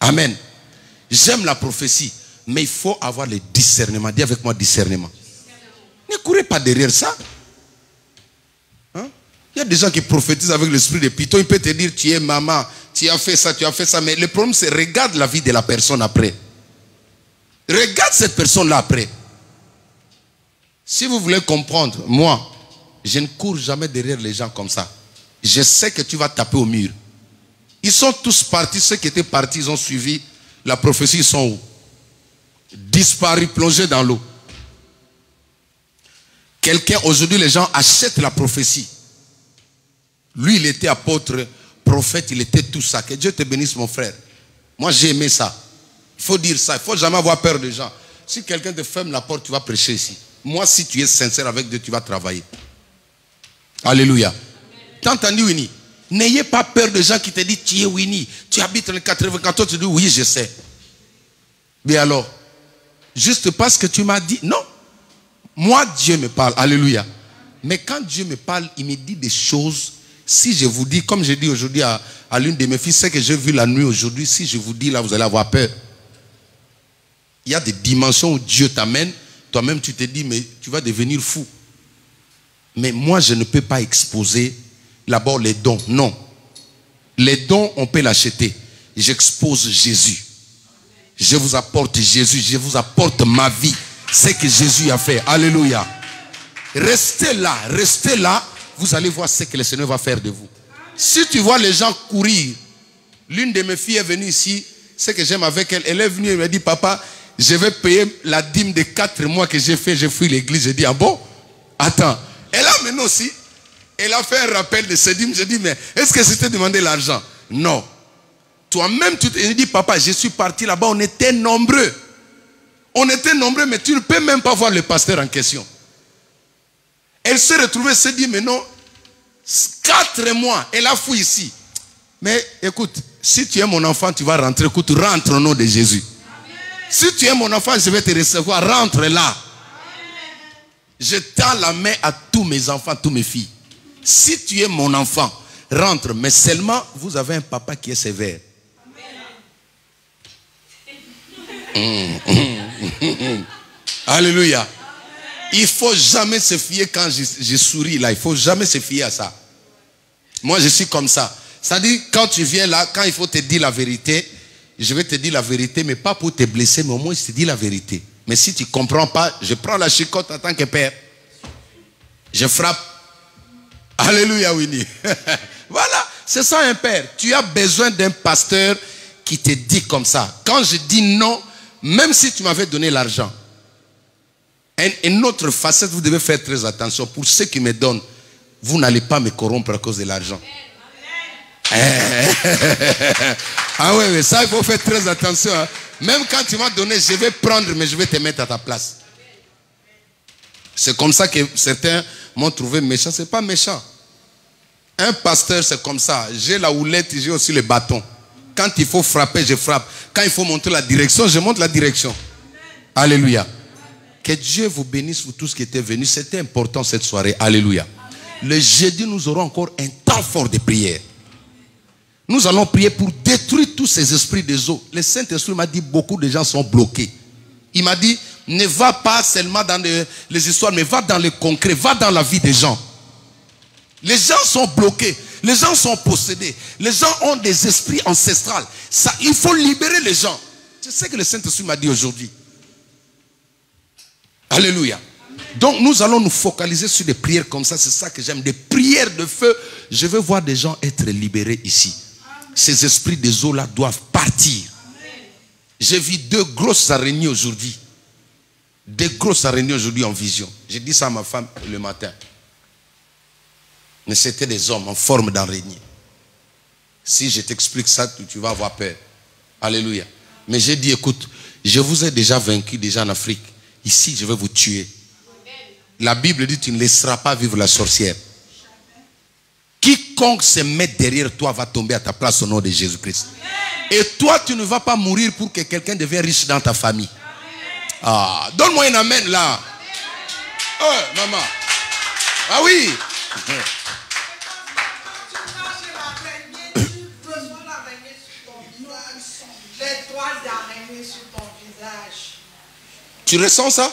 Amen. J'aime la prophétie. Mais il faut avoir le discernement. Dis avec moi discernement. Ne courez pas derrière ça. Hein? Il y a des gens qui prophétisent avec l'esprit de Python. Il peut te dire, tu es maman, tu as fait ça, tu as fait ça. Mais le problème, c'est regarde la vie de la personne après. Regarde cette personne-là après. Si vous voulez comprendre, moi, je ne cours jamais derrière les gens comme ça. Je sais que tu vas taper au mur. Ils sont tous partis. Ceux qui étaient partis, ils ont suivi la prophétie. Ils sont où? Disparus, plongés dans l'eau. Quelqu'un, aujourd'hui, les gens achètent la prophétie. Lui, il était apôtre, prophète, il était tout ça. Que Dieu te bénisse, mon frère. Moi, j'ai aimé ça. Il faut dire ça. Il ne faut jamais avoir peur des gens. Si quelqu'un te ferme la porte, tu vas prêcher ici. Moi, si tu es sincère avec Dieu, tu vas travailler. Alléluia. T'as entendu, Winnie? N'ayez pas peur de gens qui te disent, tu es Winnie, tu habites dans le 94, tu dis, oui, je sais. Mais alors, juste parce que tu m'as dit, non. Moi, Dieu me parle. Alléluia. Mais quand Dieu me parle, il me dit des choses. Si je vous dis, comme j'ai dit aujourd'hui à l'une de mes filles, c'est que j'ai vu la nuit aujourd'hui. Si je vous dis là, vous allez avoir peur. Il y a des dimensions où Dieu t'amène. Toi-même, tu te dis, mais tu vas devenir fou. Mais moi, je ne peux pas exposer d'abord les dons. Non. Les dons, on peut l'acheter. J'expose Jésus. Je vous apporte Jésus. Je vous apporte ma vie. C'est que Jésus a fait. Alléluia. Restez là. Restez là. Vous allez voir ce que le Seigneur va faire de vous. Si tu vois les gens courir. L'une de mes filles est venue ici. Ce que j'aime avec elle. Elle est venue et m'a dit, papa, je vais payer la dîme de 4 mois que j'ai fait. J'ai fui l'église. J'ai dit, ah bon? Attends. Et là maintenant aussi, elle a fait un rappel de ce dîme. J'ai dit, mais est-ce que c'était demander l'argent? Non. Toi-même, tu te dis, papa, je suis parti là-bas. On était nombreux. On était nombreux, mais tu ne peux même pas voir le pasteur en question. Elle s'est retrouvée, elle s'est dit, mais non, 4 mois, elle a fouillé ici. Mais écoute, si tu es mon enfant, tu vas rentrer. Écoute, rentre au nom de Jésus. Amen. Si tu es mon enfant, je vais te recevoir. Rentre là. Amen. Je tends la main à tous mes enfants, toutes mes filles. Si tu es mon enfant, rentre. Mais seulement, vous avez un papa qui est sévère. Alléluia. Il ne faut jamais se fier quand je souris là. Il ne faut jamais se fier à ça. Moi, je suis comme ça. C'est-à-dire, quand tu viens là, quand il faut te dire la vérité, je vais te dire la vérité, mais pas pour te blesser, mais au moins je te dis la vérité. Mais si tu ne comprends pas, je prends la chicotte en tant que père. Je frappe. Alléluia, Winnie. Voilà, c'est ça un père. Tu as besoin d'un pasteur qui te dit comme ça. Quand je dis non, même si tu m'avais donné l'argent, une autre facette, vous devez faire très attention. Pour ceux qui me donnent, vous n'allez pas me corrompre à cause de l'argent. Ah oui, mais ça, il faut faire très attention. Hein. Même quand tu m'as donné, je vais prendre, mais je vais te mettre à ta place. C'est comme ça que certains m'ont trouvé méchant. Ce n'est pas méchant. Un pasteur, c'est comme ça. J'ai la houlette, j'ai aussi le bâton. Quand il faut frapper, je frappe. Quand il faut montrer la direction, je montre la direction. Alléluia. Que Dieu vous bénisse, vous tous qui étaient venus. C'était important cette soirée. Alléluia. Le jeudi, nous aurons encore un temps fort de prière. Nous allons prier pour détruire tous ces esprits des eaux. Le Saint-Esprit m'a dit, beaucoup de gens sont bloqués. Il m'a dit, ne va pas seulement dans les histoires, mais va dans le concret, va dans la vie des gens. Les gens sont bloqués, les gens sont possédés, les gens ont des esprits ancestrales. Ça, il faut libérer les gens. C'est ce que le Saint-Esprit m'a dit aujourd'hui. Alléluia. Donc nous allons nous focaliser sur des prières comme ça. C'est ça que j'aime, des prières de feu. Je veux voir des gens être libérés ici. Ces esprits des eaux là doivent partir. J'ai vu 2 grosses araignées aujourd'hui. 2 grosses araignées aujourd'hui en vision. J'ai dit ça à ma femme le matin. Mais c'était des hommes en forme d'araignée. Si je t'explique ça, tu vas avoir peur. Alléluia. Mais j'ai dit, écoute, je vous ai déjà vaincu déjà en Afrique. Ici, je vais vous tuer. La Bible dit, tu ne laisseras pas vivre la sorcière. Quiconque se met derrière toi va tomber à ta place au nom de Jésus-Christ. Et toi, tu ne vas pas mourir pour que quelqu'un devienne riche dans ta famille. Ah, donne-moi un amen là. Oh, maman. Ah oui. Tu ressens ça?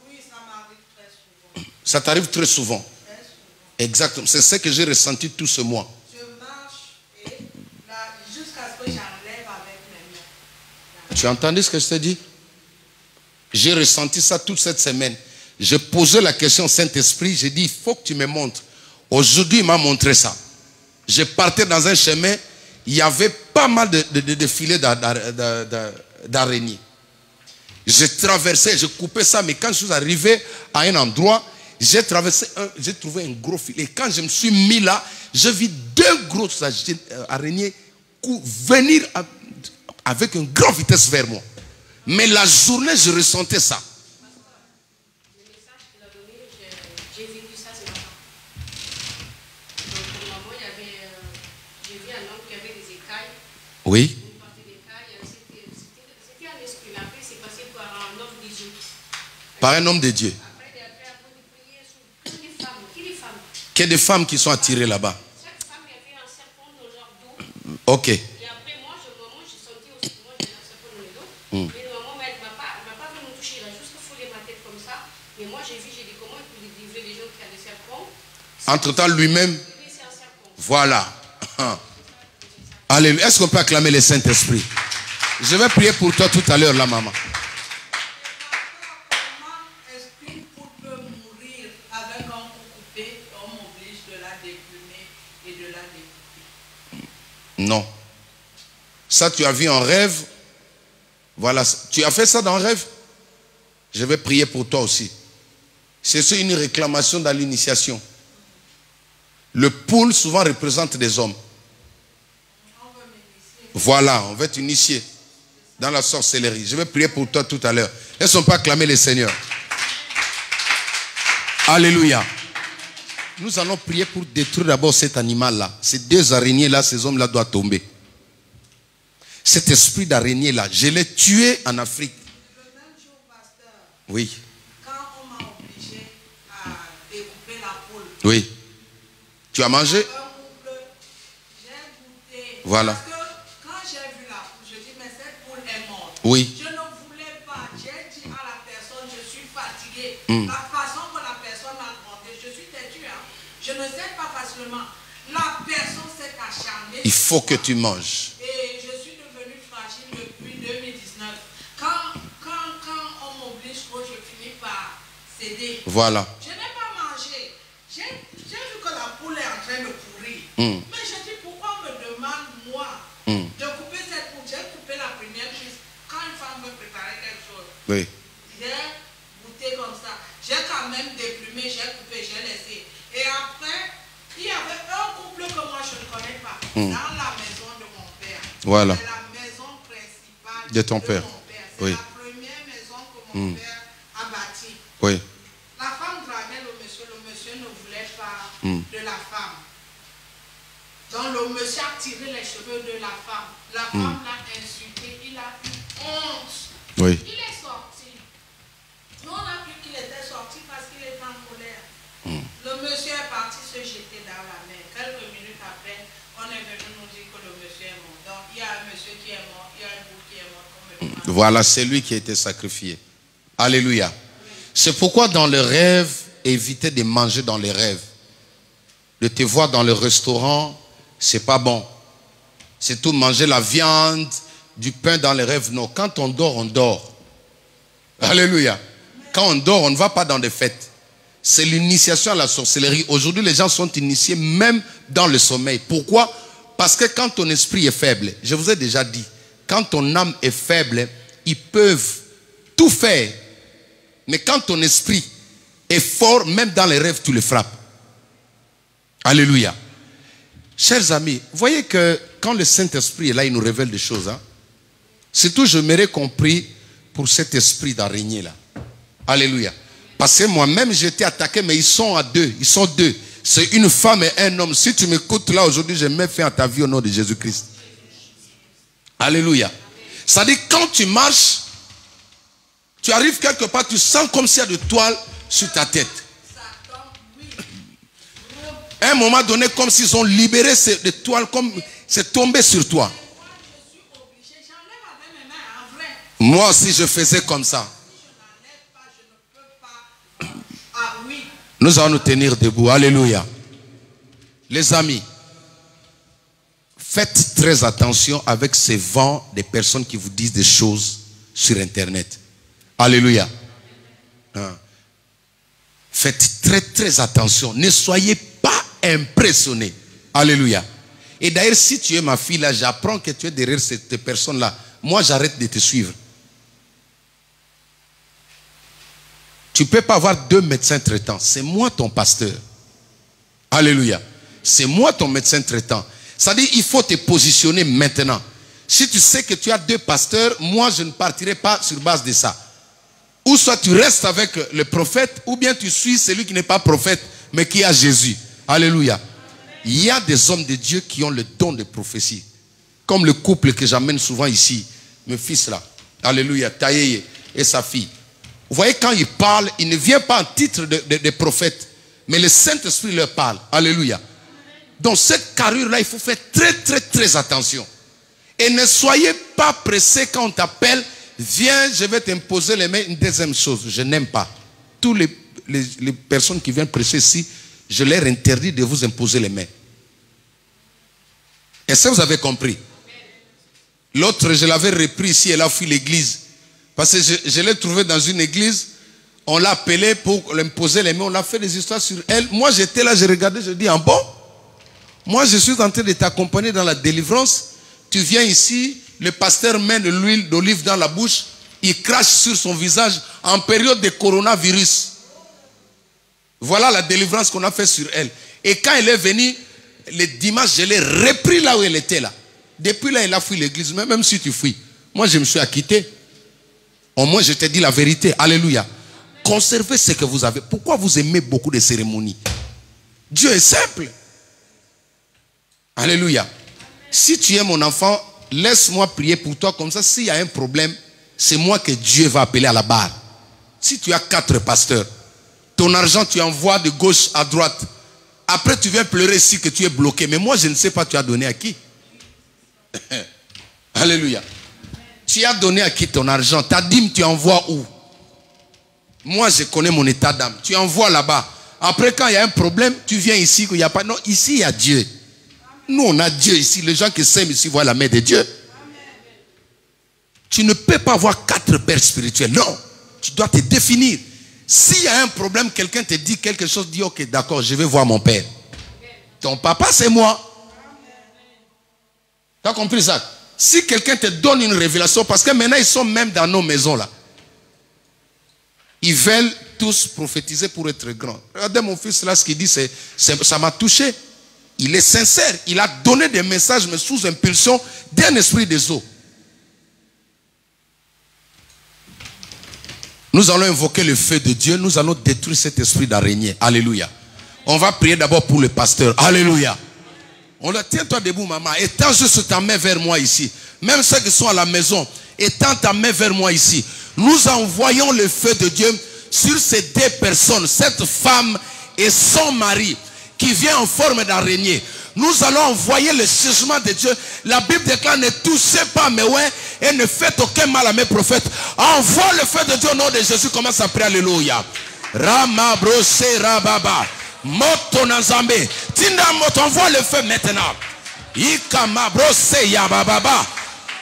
Oui, ça m'arrive très souvent. Ça t'arrive très souvent. Exactement. C'est ce que j'ai ressenti tout ce mois. Je marche et là, jusqu'à ce que j'enlève avec mes mains. Tu as entendu ce que je t'ai dit? J'ai ressenti ça toute cette semaine. J'ai posé la question au Saint-Esprit. J'ai dit, il faut que tu me montres. Aujourd'hui, il m'a montré ça. Je partais dans un chemin. Il y avait pas mal de filets d'araignées. Je traversais, je coupais ça. Mais quand je suis arrivé à un endroit, j'ai traversé, j'ai trouvé un gros filet. Et quand je me suis mis là, j'ai vu deux grosses araignées venir avec une grande vitesse vers moi. Mais la journée, je ressentais ça. Le message qu'il a donné, j'ai vécu ça ce matin. Donc pour maman, j'ai vu un homme qui avait des écailles. Oui. Une partie d'écailles, c'était un esprit. Mais après, c'est passé par un homme de Dieu. Par un homme de Dieu. Après de prier sur que des femmes. Qui des femmes? Qu'il y a des femmes qui sont attirées là-bas. Chaque femme avait un serpent dans leur dos. Ok. Et après, moi, j'ai senti aussi que moi, j'ai un serpent dans le dos. Mais maman, elle ne m'a pas vraiment touché. Elle a juste foulé ma tête comme ça. Mais moi, j'ai dit comment il peut délivrer les gens qui ont des serpents. Entre-temps, lui-même. C'est un serpent. Voilà. Alléluia. Est-ce qu'on peut acclamer le Saint-Esprit? Je vais prier pour toi tout à l'heure, là, maman. Comment est-ce qu'une poule peut mourir avec un coup coupé? On m'oblige de la déplumer et de la découper. Non. Ça, tu as vu en rêve. Voilà. Tu as fait ça dans le rêve? Je vais prier pour toi aussi. C'est une réclamation dans l'initiation. Le poule souvent représente des hommes. Voilà, on va t'initier dans la sorcellerie. Je vais prier pour toi tout à l'heure. Est-ce qu'on peut acclamer le Seigneur? Alléluia. Nous allons prier pour détruire d'abord cet animal-là. Ces deux araignées-là, ces hommes-là doivent tomber. Cet esprit d'araignée-là, je l'ai tué en Afrique. Le même jour, pasteur, Oui, quand on m'a obligé à découper la poule, oui. Tu as mangé? un couple, j'ai goûté. Voilà. Parce que quand j'ai vu la poule, je dis, mais cette poule est morte. Oui. Je ne voulais pas. J'ai dit à la personne, je suis fatigué. Mm. La façon que la personne m'a demandé, je suis têtu, hein. Je ne sais pas facilement. La personne s'est acharnée. Il faut que tu manges. Et je suis devenue fragile depuis 2019. Quand on m'oblige trop, je finis par céder. Voilà. Je n'ai pas mangé. J'ai vu que la poule est en train de pourrir. Mm. Mais je dis, pourquoi on me demande, moi, Mm. de couper cette poule? J'ai coupé la première cuisse. Quand une femme veut préparer quelque chose, Oui. j'ai goûté comme ça. J'ai quand même déplumé, j'ai coupé, j'ai laissé. Et après, il y avait un couple que moi je ne connais pas. Dans la maison de mon père. Voilà. C'est la maison principale De ton père. mon père. C'est Oui. la première maison que mon père a bâtie. Oui. La femme draguait le monsieur ne voulait pas de la femme. Donc le monsieur a tiré les cheveux de la femme. La femme l'a insulté, il a eu honte. Oui. Il est sorti. Nous, on a cru qu'il était sorti parce qu'il était en colère. Le monsieur est parti se jeter dans la mer. Quelques minutes après, on est venu nous dire que le monsieur est mort. Donc il y a un monsieur qui est mort, il y a un bout qui est mort. Comme le Voilà, c'est lui qui a été sacrifié. Alléluia. C'est pourquoi dans le rêve, évitez de manger dans les rêves. De te voir dans le restaurant, c'est pas bon. C'est tout manger la viande, du pain dans les rêves. Non, quand on dort, on dort. Alléluia. Quand on dort, on ne va pas dans des fêtes. C'est l'initiation à la sorcellerie. Aujourd'hui, les gens sont initiés même dans le sommeil. Pourquoi? Parce que quand ton esprit est faible, je vous ai déjà dit, quand ton âme est faible, ils peuvent tout faire. Mais quand ton esprit est fort, même dans les rêves, tu le frappes. Alléluia. Chers amis, voyez que quand le Saint-Esprit est là, il nous révèle des choses. Hein? Surtout, je m'aurais compris pour cet esprit d'araignée là. Alléluia. Parce que moi-même, j'étais attaqué, mais ils sont à deux. Ils sont deux. C'est une femme et un homme. Si tu m'écoutes là aujourd'hui, je mets fin à ta vie au nom de Jésus-Christ. Alléluia. Ça dit, quand tu marches, tu arrives quelque part, tu sens comme s'il y a de toile sur ta tête. À un moment donné, comme s'ils ont libéré ces toiles, comme c'est tombé sur toi. Moi aussi, je faisais comme ça. Nous allons nous tenir debout. Alléluia. Les amis, faites très attention avec ces vents des personnes qui vous disent des choses sur Internet. Alléluia. Faites très très attention. Ne soyez pas impressionnés. Alléluia. Et d'ailleurs, si tu es ma fille là, j'apprends que tu es derrière cette personne-là. Moi, j'arrête de te suivre. Tu ne peux pas avoir deux médecins traitants. C'est moi ton pasteur. Alléluia. C'est moi ton médecin traitant. Ça dit, il faut te positionner maintenant. Si tu sais que tu as deux pasteurs, moi je ne partirai pas sur base de ça. Ou soit tu restes avec le prophète, ou bien tu suis celui qui n'est pas prophète, mais qui a Jésus. Alléluia. Il y a des hommes de Dieu qui ont le don de prophétie. Comme le couple que j'amène souvent ici. Mes fils là. Alléluia. Taïe et sa fille. Vous voyez, quand il parle, il ne vient pas en titre de prophète, mais le Saint-Esprit leur parle. Alléluia. Donc cette carrure-là, il faut faire très, très, très attention. Et ne soyez pas pressés quand on t'appelle, viens, je vais t'imposer les mains. Une deuxième chose, je n'aime pas. Toutes les personnes qui viennent prêcher ici, je leur interdis de vous imposer les mains. Est-ce que vous avez compris? L'autre, je l'avais repris ici, elle a fui l'église. Parce que je l'ai trouvé dans une église, on l'a appelé pour l'imposer les mains, on a fait des histoires sur elle. Moi j'étais là, je regardais, je dis, ah bon? Moi je suis en train de t'accompagner dans la délivrance. Tu viens ici, le pasteur met de l'huile d'olive dans la bouche, il crache sur son visage en période de coronavirus. Voilà la délivrance qu'on a fait sur elle. Et quand elle est venue, le dimanche, je l'ai repris là où elle était là. Depuis là, elle a fui l'église. Mais même si tu fuis, moi je me suis acquitté. Au moins, je te dis la vérité. Alléluia. Conservez ce que vous avez. Pourquoi vous aimez beaucoup de cérémonies? Dieu est simple. Alléluia. Si tu es mon enfant, laisse-moi prier pour toi. Comme ça, s'il y a un problème, c'est moi que Dieu va appeler à la barre. Si tu as 4 pasteurs, ton argent, tu envoies de gauche à droite. Après, tu viens pleurer ici que tu es bloqué. Mais moi, je ne sais pas, tu as donné à qui? Alléluia. Tu as donné à qui ton argent? Ta dîme, tu envoies où? Moi, je connais mon état d'âme. Tu envoies là-bas. Après, quand il y a un problème, tu viens ici, qu'il n'y a pas. Non, ici, il y a Dieu. Nous, on a Dieu ici. Les gens qui s'aiment ici voient la main de Dieu. Tu ne peux pas avoir 4 pères spirituels. Non. Tu dois te définir. S'il y a un problème, quelqu'un te dit quelque chose, dis ok, d'accord, je vais voir mon père. Ton papa, c'est moi. Tu as compris ça? Si quelqu'un te donne une révélation, parce que maintenant ils sont même dans nos maisons là. Ils veulent tous prophétiser pour être grands. Regardez mon fils là, ce qu'il dit, ça m'a touché. Il est sincère. Il a donné des messages, mais sous impulsion d'un esprit des eaux. Nous allons invoquer le feu de Dieu. Nous allons détruire cet esprit d'araignée. Alléluia. On va prier d'abord pour le pasteur. Alléluia. On le tiens-toi debout, maman. Étends juste ta main vers moi ici. Même ceux qui sont à la maison, étends ta main vers moi ici. Nous envoyons le feu de Dieu sur ces 2 personnes, cette femme et son mari, qui vient en forme d'araignée. Nous allons envoyer le jugement de Dieu. La Bible déclare, ne touchez pas mes ouins et ne faites aucun mal à mes prophètes. Envoie le feu de Dieu au nom de Jésus. Commence à prier. Alléluia. Rama brose rababa. Moto nazambe. Tinda moto, envoie le feu maintenant. Ikama brose yababa.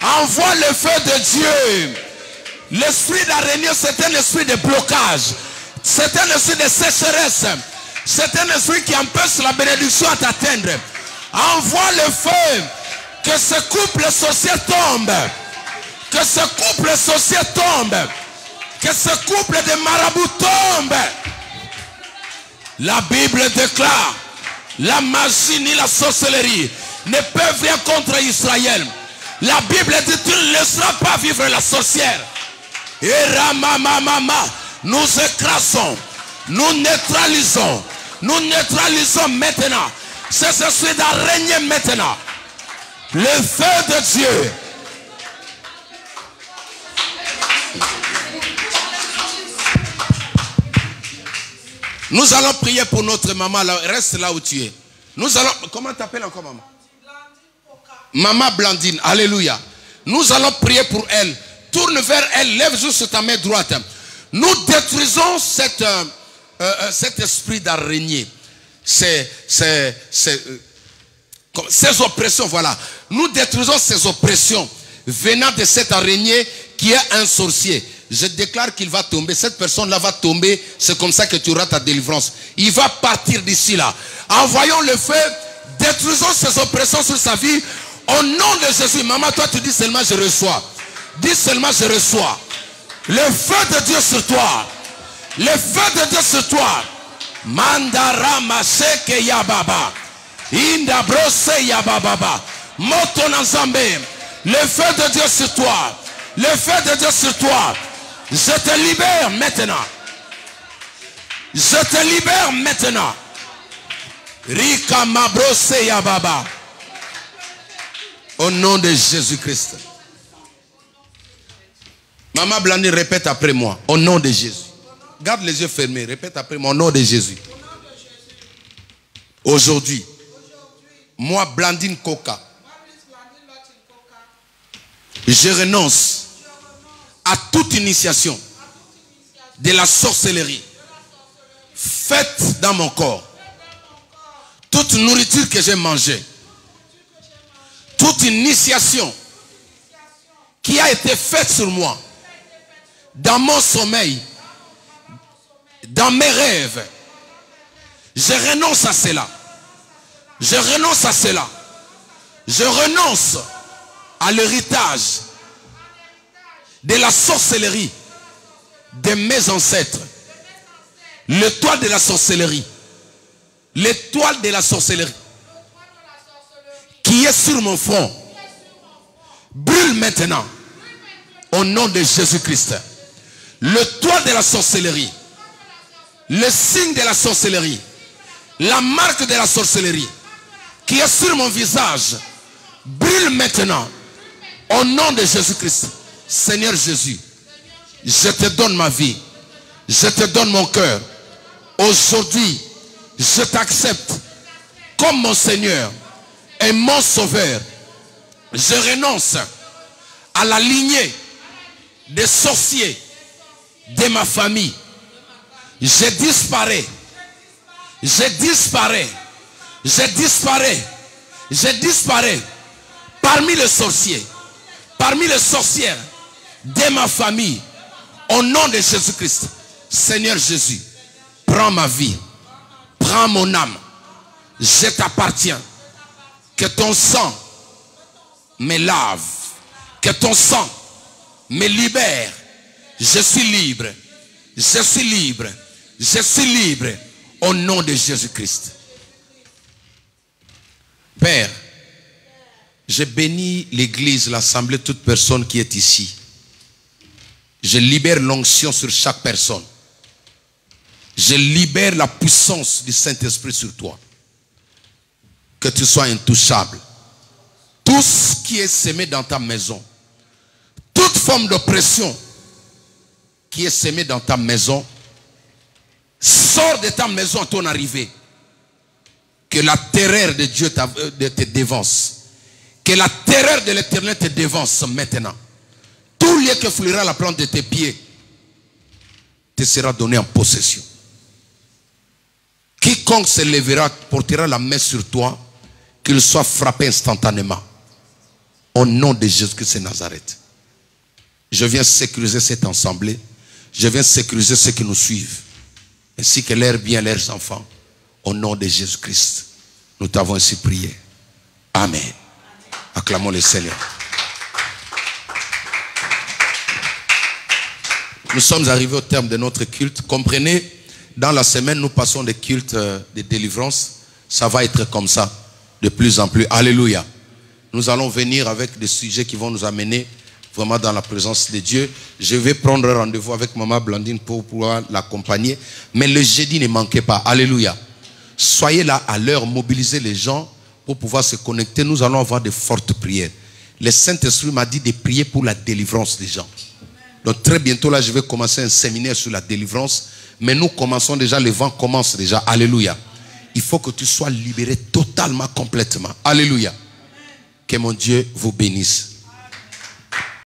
Envoie le feu de Dieu. L'esprit d'araignée, c'est un esprit de blocage. C'est un esprit de sécheresse. C'est un esprit qui empêche la bénédiction à t'atteindre. Envoie le feu. Que ce couple sorcier tombe. Que ce couple sorcier tombe. Que ce couple de marabouts tombe. La Bible déclare La magie ni la sorcellerie ne peuvent rien contre Israël. La Bible dit, tu ne laisseras pas vivre la sorcière. Et Ramamamama, nous écrasons, nous neutralisons maintenant. C'est ce qui doit régner maintenant. Le feu de Dieu. Nous allons prier pour notre maman. Là, reste là où tu es. Nous allons. Comment t'appelles encore maman? Maman Blandine. Alléluia. Nous allons prier pour elle. Tourne vers elle. Lève juste ta main droite. Nous détruisons cet esprit d'araignée. Ces oppressions. Voilà. Nous détruisons ces oppressions venant de cette araignée qui est un sorcier. Je déclare qu'il va tomber. Cette personne-là va tomber. C'est comme ça que tu auras ta délivrance. Il va partir d'ici là. Envoyons le feu. Détruisons ces oppressions sur sa vie. Au nom de Jésus. Maman, toi tu dis seulement je reçois. Dis seulement je reçois. Le feu de Dieu sur toi. Le feu de Dieu sur toi. Mandara maseke yababa. Inda brose yababa. Motonazambe. Le feu de Dieu sur toi. Le feu de Dieu sur toi. Je te libère maintenant. Je te libère maintenant. Rika mabrose yababa. Au nom de Jésus-Christ. Maman Blandine, répète après moi. Au nom de Jésus. Garde les yeux fermés. Répète après moi. Au nom de Jésus. Aujourd'hui, moi Blandine Koka, je renonce à toute initiation de la sorcellerie faite dans mon corps. Toute nourriture que j'ai mangée, toute initiation qui a été faite sur moi, dans mon sommeil, dans mes rêves, je renonce à cela. Je renonce à cela. Je renonce à l'héritage de la sorcellerie de mes ancêtres. L'étoile de la sorcellerie. L'étoile de la sorcellerie qui est sur mon front brûle maintenant au nom de Jésus-Christ. L'étoile de la sorcellerie, le signe de la sorcellerie, la marque de la sorcellerie qui est sur mon visage brûle maintenant au nom de Jésus-Christ. Seigneur Jésus, je te donne ma vie, je te donne mon cœur. Aujourd'hui, je t'accepte comme mon Seigneur et mon Sauveur. Je renonce à la lignée des sorciers de ma famille. Je disparais. Je disparais. Je disparais. Je disparais parmi les sorciers, parmi les sorcières de ma famille. Au nom de Jésus-Christ. Seigneur Jésus, prends ma vie. Prends mon âme. Je t'appartiens. Que ton sang me lave. Que ton sang me libère. Je suis libre. Je suis libre. Je suis libre. Au nom de Jésus-Christ. Père, je bénis l'église, l'assemblée, toute personne qui est ici. Je libère l'onction sur chaque personne. Je libère la puissance du Saint-Esprit sur toi. Que tu sois intouchable. Tout ce qui est semé dans ta maison, toute forme d'oppression qui est semée dans ta maison, sors de ta maison à ton arrivée. Que la terreur de Dieu te dévance. Que la terreur de l'Éternel te dévance maintenant. Tout lieu que fouillera la plante de tes pieds te sera donné en possession. Quiconque se lèvera, portera la main sur toi, qu'il soit frappé instantanément. Au nom de Jésus-Christ de Nazareth. Je viens sécuriser cette assemblée. Je viens sécuriser ceux qui nous suivent. Ainsi que leurs biens, leurs enfants. Au nom de Jésus-Christ. Nous t'avons ainsi prié. Amen. Acclamons le Seigneur. Nous sommes arrivés au terme de notre culte. Comprenez, dans la semaine, nous passons des cultes de délivrance. Ça va être comme ça de plus en plus. Alléluia. Nous allons venir avec des sujets qui vont nous amener vraiment dans la présence de Dieu. Je vais prendre rendez-vous avec Maman Blandine pour pouvoir l'accompagner. Mais le jeudi, ne manquez pas. Alléluia. Soyez là à l'heure, mobilisez les gens pour pouvoir se connecter. Nous allons avoir de fortes prières. Le Saint-Esprit m'a dit de prier pour la délivrance des gens. Donc très bientôt là, je vais commencer un séminaire sur la délivrance. Mais nous commençons déjà, le vent commence déjà. Alléluia. Il faut que tu sois libéré totalement, complètement. Alléluia. Que mon Dieu vous bénisse.